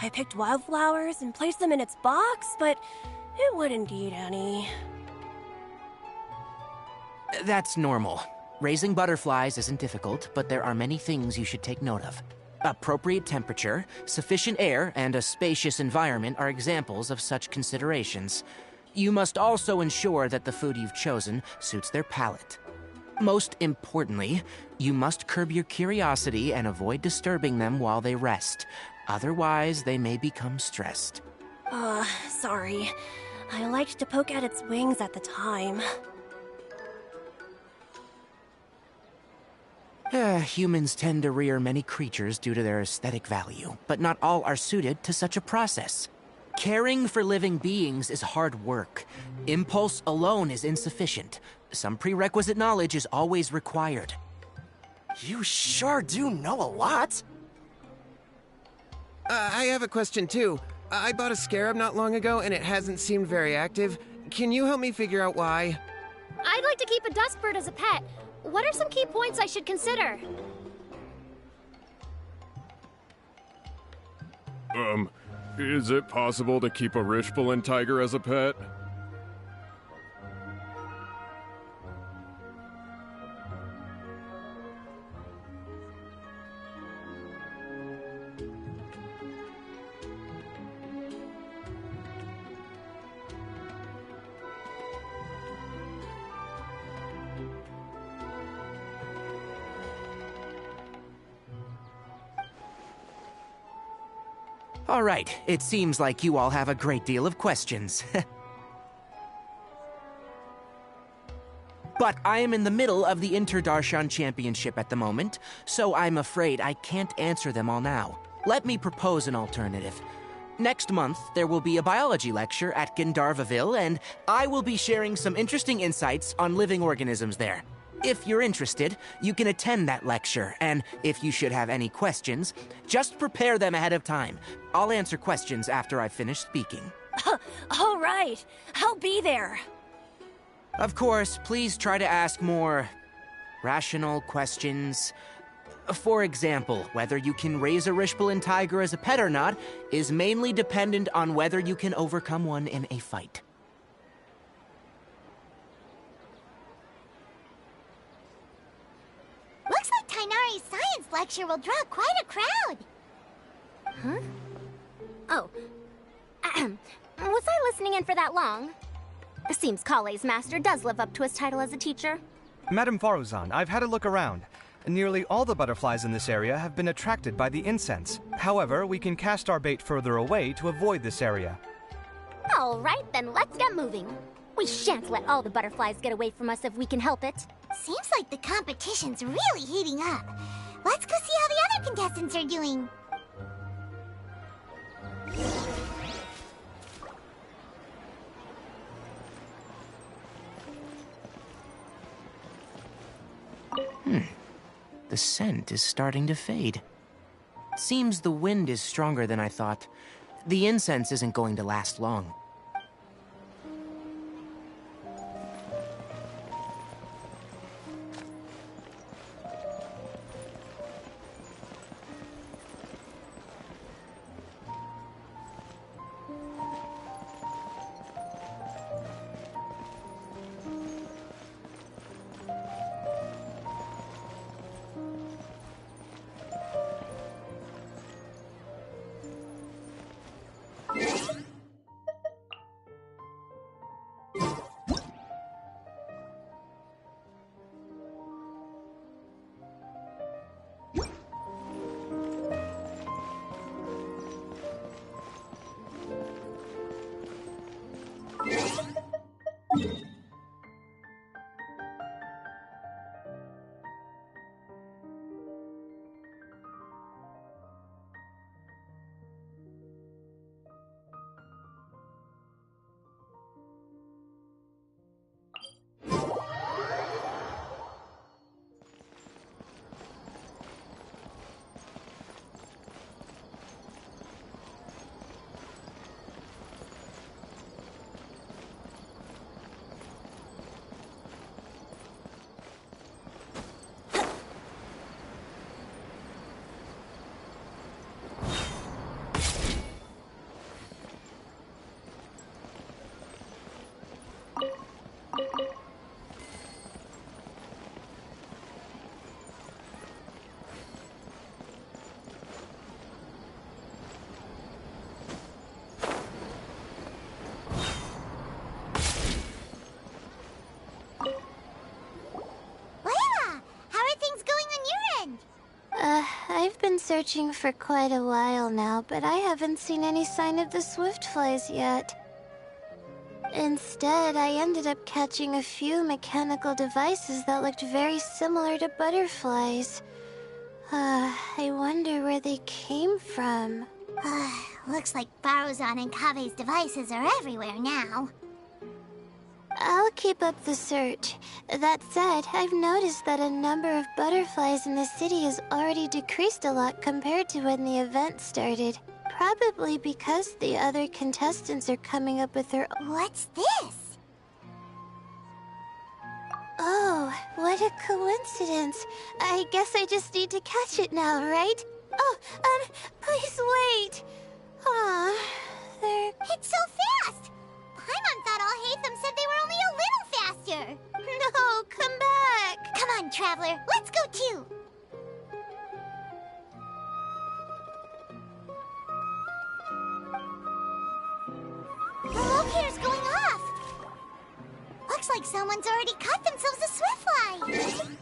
I picked wildflowers and placed them in its box, but it wouldn't eat any. That's normal. Raising butterflies isn't difficult, but there are many things you should take note of. Appropriate temperature, sufficient air, and a spacious environment are examples of such considerations. You must also ensure that the food you've chosen suits their palate. Most importantly, you must curb your curiosity and avoid disturbing them while they rest. Otherwise, they may become stressed. Sorry. I liked to poke at its wings at the time. Humans tend to rear many creatures due to their aesthetic value, but not all are suited to such a process. Caring for living beings is hard work. Impulse alone is insufficient. Some prerequisite knowledge is always required. You sure do know a lot. I have a question too. I bought a scarab not long ago and it hasn't seemed very active. Can you help me figure out why? I'd like to keep a dustbird as a pet. What are some key points I should consider? Is it possible to keep a Rishbalin tiger as a pet? All right, it seems like you all have a great deal of questions. But I am in the middle of the Interdarshan Championship at the moment, so I'm afraid I can't answer them all now. Let me propose an alternative. Next month, there will be a biology lecture at Gandharvaville, and I will be sharing some interesting insights on living organisms there. If you're interested, you can attend that lecture, and if you should have any questions, just prepare them ahead of time. I'll answer questions after I've finished speaking. All right, I'll be there. Of course, please try to ask more rational questions. For example, whether you can raise a Rishpalin tiger as a pet or not is mainly dependent on whether you can overcome one in a fight. Looks like Tainari's science lecture will draw quite a crowd. Huh? Oh. Was I listening in for that long? It seems Kale's master does live up to his title as a teacher. Madame Faruzan, I've had a look around. Nearly all the butterflies in this area have been attracted by the incense. However, we can cast our bait further away to avoid this area. All right, then let's get moving. We shan't let all the butterflies get away from us if we can help it. Seems like the competition's really heating up. Let's go see how the other contestants are doing. The scent is starting to fade. Seems the wind is stronger than I thought. The incense isn't going to last long. I've been searching for quite a while now, but I haven't seen any sign of the swiftflies yet. Instead, I ended up catching a few mechanical devices that looked very similar to butterflies. I wonder where they came from. Looks like Faruzan and Kave's devices are everywhere now. I'll keep up the search. That said, I've noticed that a number of butterflies in the city has already decreased a lot compared to when the event started. Probably because the other contestants are coming up with their own... What's this? Oh, what a coincidence. I guess I just need to catch it now, right? Oh, please wait. Aw, they're... It's so fast! Paimon thought Alhaitham said they were only a little faster. No, come back. Come on, Traveler, let's go too. The locator's going off. Looks like someone's already caught themselves a swiftfly.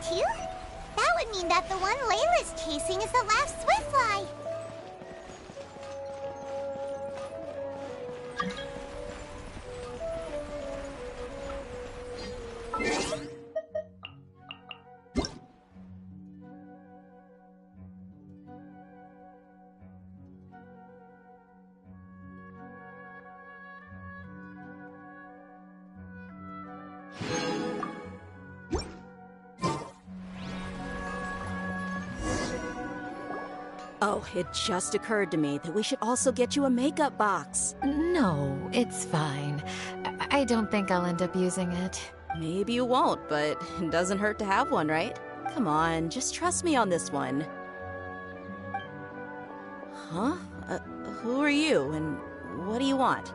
too? That would mean that the one Layla's chasing is the last Swiftfly. Oh, it just occurred to me that we should also get you a makeup box. No, it's fine. I don't think I'll end up using it. Maybe you won't, but it doesn't hurt to have one, right? Come on, just trust me on this one. Huh? Who are you, and what do you want?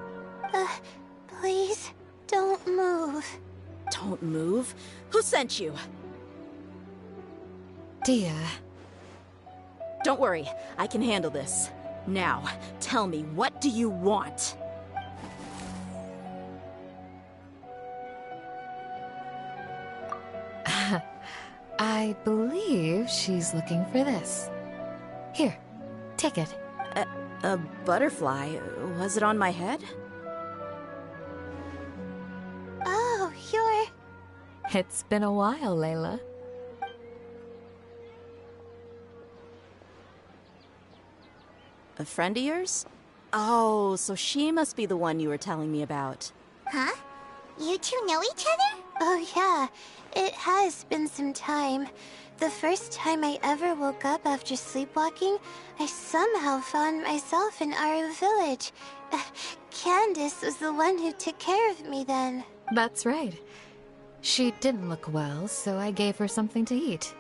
Please, don't move. Don't move? Who sent you? Dia. Don't worry, I can handle this. Now, tell me, what do you want? I believe she's looking for this. Here, take it. A butterfly? Was it on my head? Oh, you're... It's been a while, Layla. A friend of yours? Oh, so she must be the one you were telling me about. Huh? You two know each other? Oh yeah, it has been some time. The first time I ever woke up after sleepwalking, I somehow found myself in our village. Candace was the one who took care of me then. That's right. She didn't look well, so I gave her something to eat.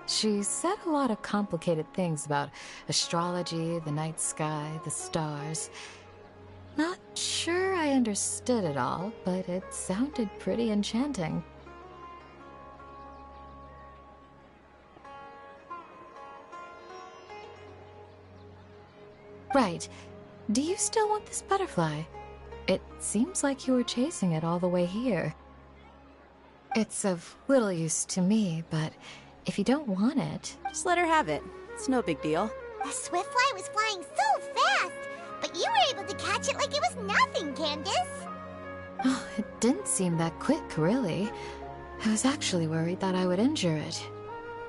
She said a lot of complicated things about astrology, the night sky, the stars. Not sure I understood it all, but it sounded pretty enchanting. Right. Do you still want this butterfly? It seems like you were chasing it all the way here. It's of little use to me, but if you don't want it... Just let her have it. It's no big deal. The Swiftfly was flying so fast, but you were able to catch it like it was nothing, Candace. Oh, it didn't seem that quick, really. I was actually worried that I would injure it.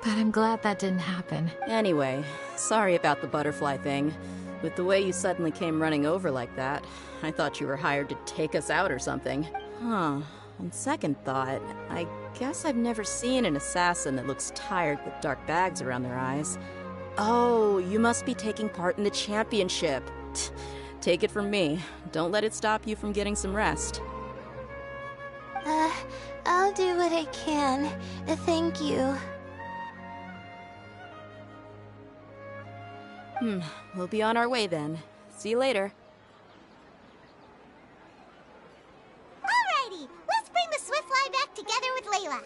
But I'm glad that didn't happen. Anyway, sorry about the butterfly thing. With the way you suddenly came running over like that, I thought you were hired to take us out or something. Huh. On second thought, I guess I've never seen an assassin that looks tired with dark bags around their eyes. Oh, you must be taking part in the championship. Take it from me. Don't let it stop you from getting some rest. I'll do what I can. Thank you. We'll be on our way then. See you later. Alrighty, let's bring the Swiftfly back together with Layla.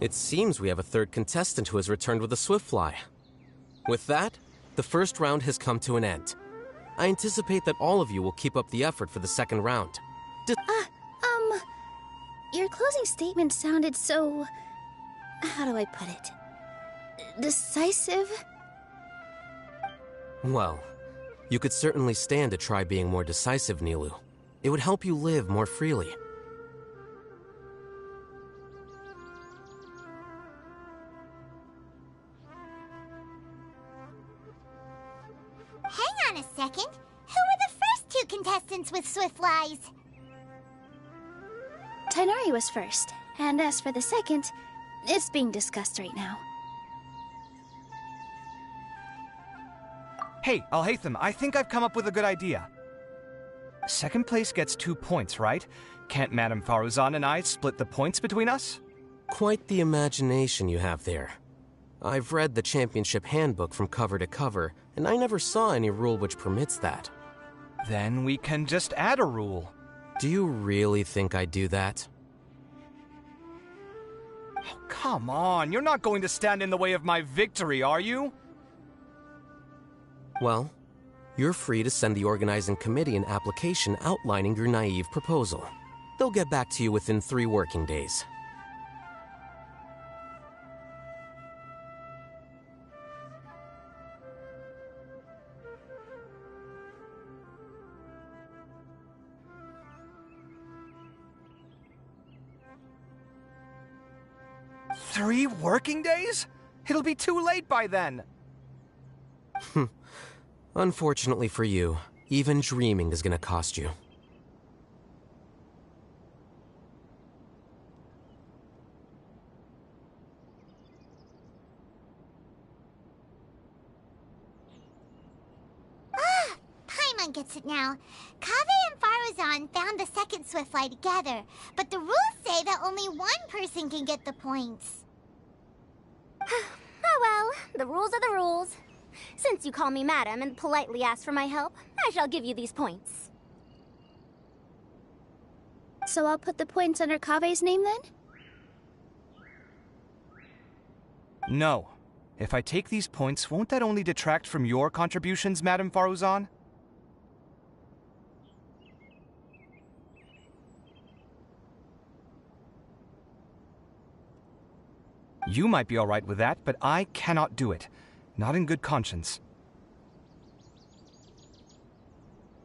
It seems we have a third contestant who has returned with a Swiftfly. With that, the first round has come to an end. I anticipate that all of you will keep up the effort for the second round. Your closing statement sounded so... how do I put it? Decisive? Well, you could certainly stand to try being more decisive, Nilu. It would help you live more freely. Hang on a second. Who were the first two contestants with Swiftflies? Tighnari was first, and as for the second, it's being discussed right now. Hey, Alhaitham, I think I've come up with a good idea. Second place gets 2 points, right? Can't Madame Faruzan and I split the points between us? Quite the imagination you have there. I've read the championship handbook from cover to cover, and I never saw any rule which permits that. Then we can just add a rule. Do you really think I'd do that? Oh, come on, you're not going to stand in the way of my victory, are you? Well, you're free to send the organizing committee an application outlining your naive proposal. They'll get back to you within 3 working days. Three working days? It'll be too late by then. Unfortunately for you, even dreaming is gonna cost you. Paimon gets it now. Kaveh and Faruzan found the second Swiftfly together, but the rules say that only one person can get the points. Oh well, the rules are the rules. Since you call me madam and politely ask for my help, I shall give you these points. So I'll put the points under Kaveh's name then? No. If I take these points, won't that only detract from your contributions, Madame Faruzan? You might be all right with that, but I cannot do it. Not in good conscience.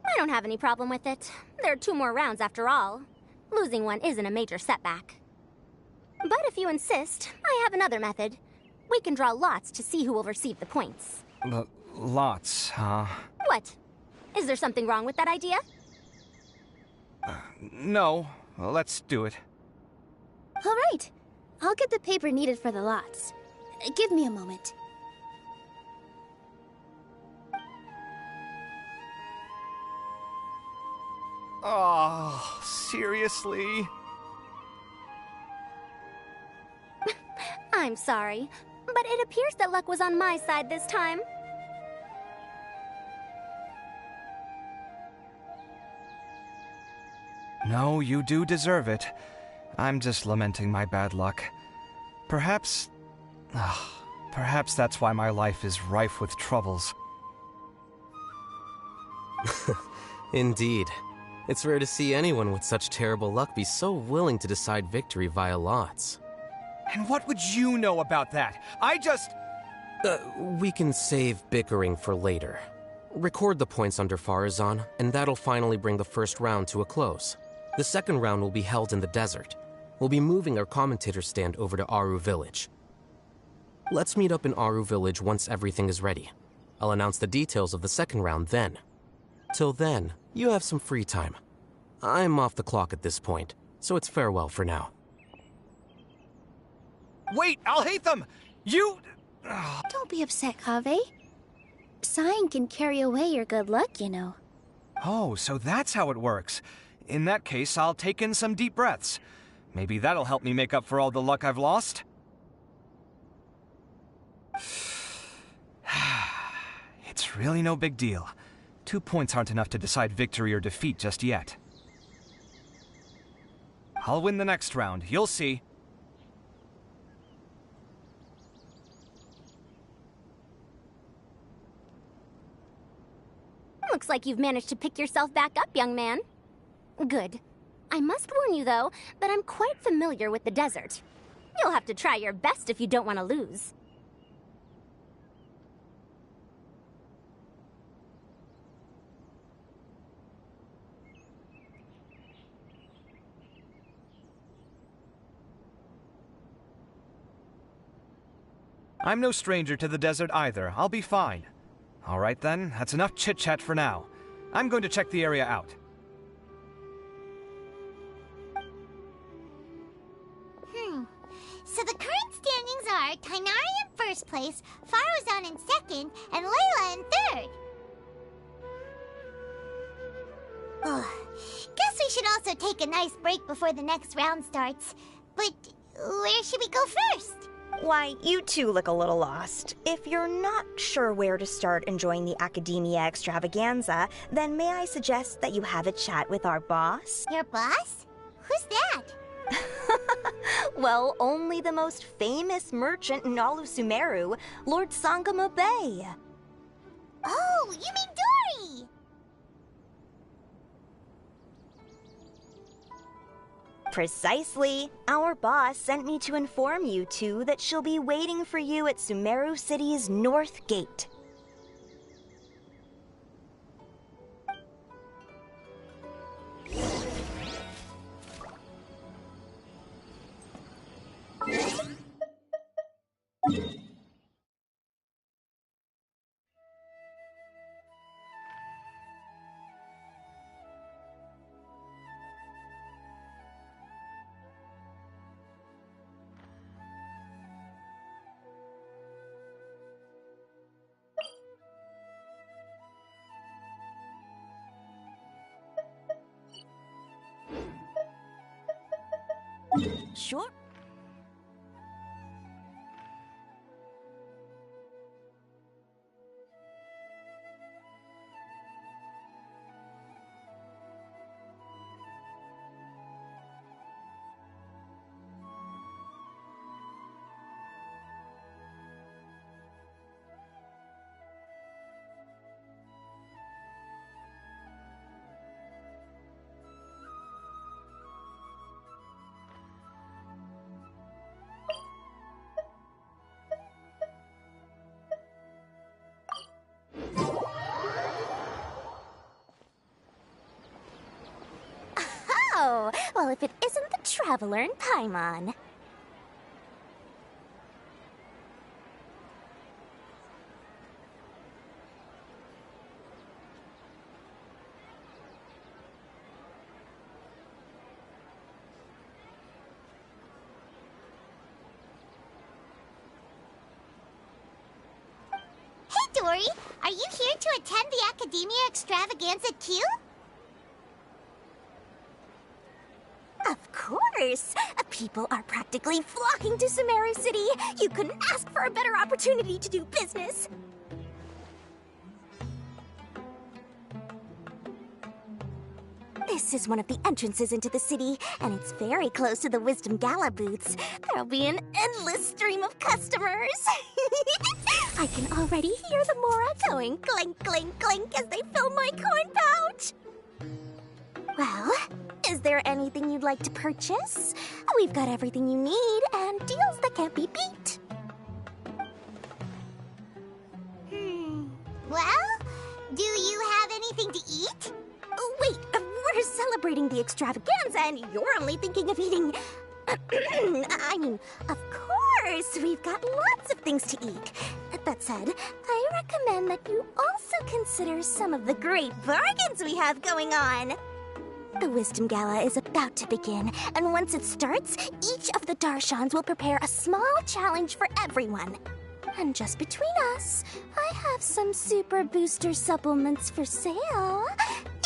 I don't have any problem with it. There are 2 more rounds after all. Losing one isn't a major setback. But if you insist, I have another method. We can draw lots to see who will receive the points. Lots, huh? What? Is there something wrong with that idea? No. Well, let's do it. All right. I'll get the paper needed for the lots. Give me a moment. Oh, seriously? I'm sorry, but it appears that luck was on my side this time. No, you do deserve it. I'm just lamenting my bad luck. Perhaps that's why my life is rife with troubles. Indeed. It's rare to see anyone with such terrible luck be so willing to decide victory via lots. And what would you know about that? I just... We can save bickering for later. Record the points under Faruzan, and that'll finally bring the first round to a close. The second round will be held in the desert. We'll be moving our commentator stand over to Aru Village. Let's meet up in Aru Village once everything is ready. I'll announce the details of the second round then. Till then, you have some free time. I'm off the clock at this point, so it's farewell for now. Wait, I'll hate them! You... Don't be upset, Kaveh. Sighing can carry away your good luck, you know. Oh, so that's how it works. In that case, I'll take in some deep breaths. Maybe that'll help me make up for all the luck I've lost. It's really no big deal. 2 points aren't enough to decide victory or defeat just yet. I'll win the next round, you'll see. Looks like you've managed to pick yourself back up, young man. Good. I must warn you, though, that I'm quite familiar with the desert. You'll have to try your best if you don't want to lose. I'm no stranger to the desert either. I'll be fine. All right then, that's enough chit-chat for now. I'm going to check the area out. So the current standings are Tainari in first place, Faruzan in second, and Layla in third. Guess we should also take a nice break before the next round starts. But where should we go first? Why, you two look a little lost. If you're not sure where to start enjoying the Academia Extravaganza, then may I suggest that you have a chat with our boss? Your boss? Who's that? Well, only the most famous merchant in all of Sumeru, Lord Sangamo Bay. Oh, you mean Dory! Precisely. Our boss sent me to inform you two that she'll be waiting for you at Sumeru City's North Gate. Sure. Oh, well, if it isn't the Traveler in Paimon. Hey, Dory! Are you here to attend the Academia Extravaganza too? Of course! People are practically flocking to Sumeru City. You couldn't ask for a better opportunity to do business. This is one of the entrances into the city, and it's very close to the Wisdom Gala booths. There'll be an endless stream of customers. I can already hear the Mora going clink, clink, clink as they fill my coin pouch. Well, is there anything you'd like to purchase? We've got everything you need and deals that can't be beat. Well, do you have anything to eat? Oh, wait, we're celebrating the extravaganza and you're only thinking of eating... I mean, of course, we've got lots of things to eat. That said, I recommend that you also consider some of the great bargains we have going on. The Wisdom Gala is about to begin, and once it starts, each of the Darshans will prepare a small challenge for everyone. And just between us, I have some super booster supplements for sale.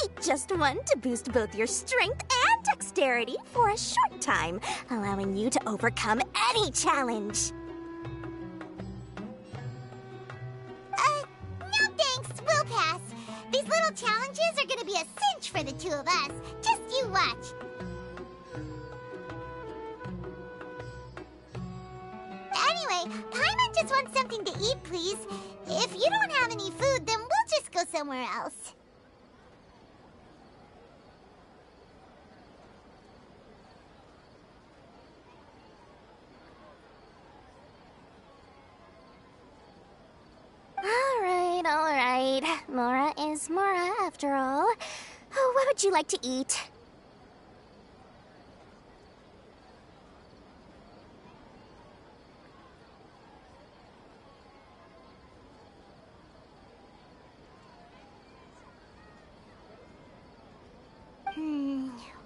Eat just one to boost both your strength and dexterity for a short time, allowing you to overcome any challenge. No thanks, we'll pass. These little challenges are gonna be a cinch for the two of us. Just you watch. Anyway, Paimon just wants something to eat, please. If you don't have any food, then we'll just go somewhere else. All right. Mora is Mora, after all. Oh, what would you like to eat?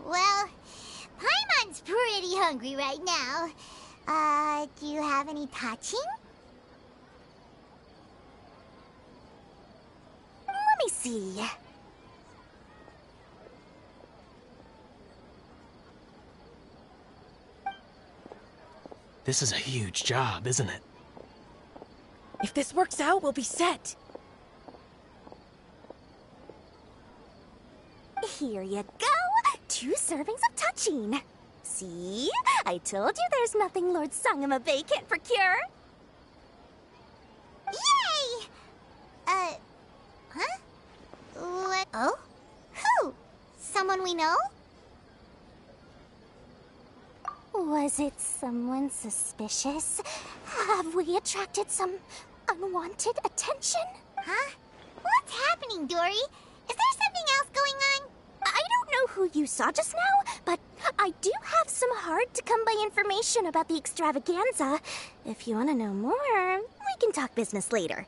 Well, Paimon's pretty hungry right now. Do you have any touching? Let me see. This is a huge job, isn't it? If this works out, we'll be set. Here you go! 2 servings of touching. See? I told you there's nothing Lord Sangamabe can't procure. Yay! Huh? What? Oh? Who? Someone we know? Was it someone suspicious? Have we attracted some unwanted attention? Huh? What's happening, Dory? Is there something else going on? I don't know who you saw just now, but I do have some hard-to-come-by information about the extravaganza. If you want to know more, we can talk business later.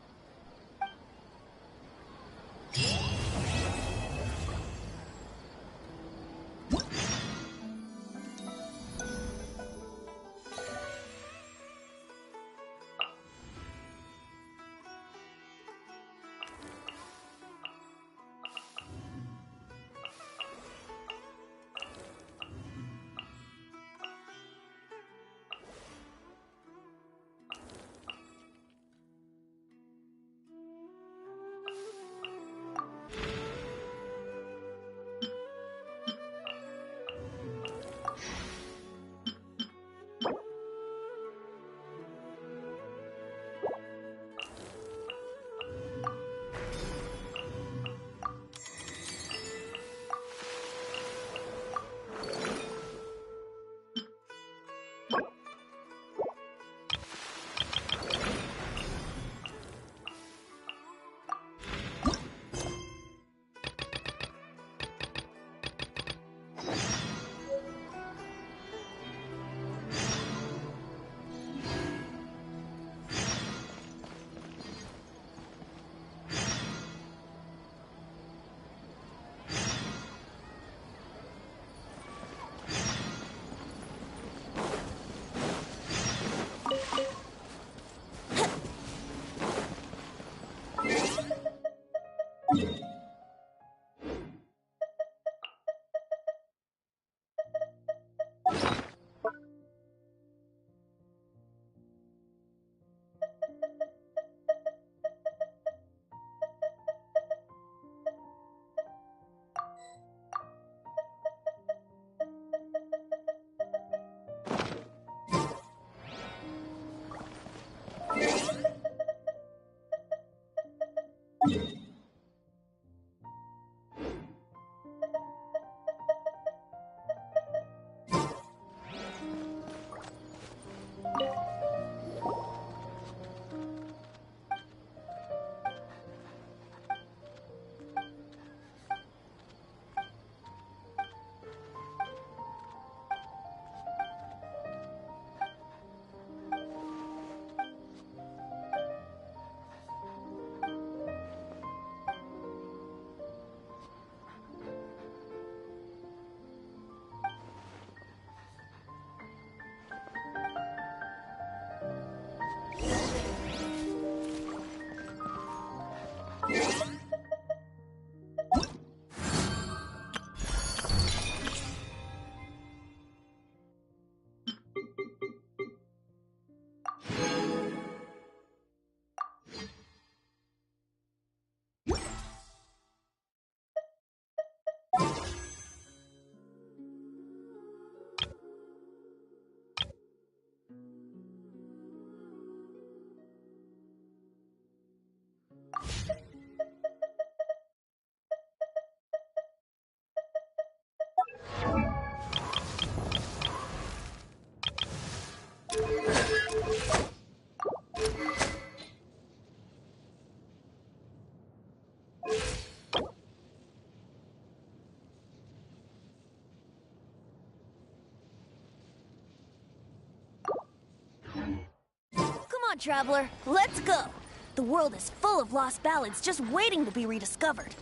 on, Traveler. Let's go. The world is full of lost ballads just waiting to be rediscovered.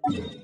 you.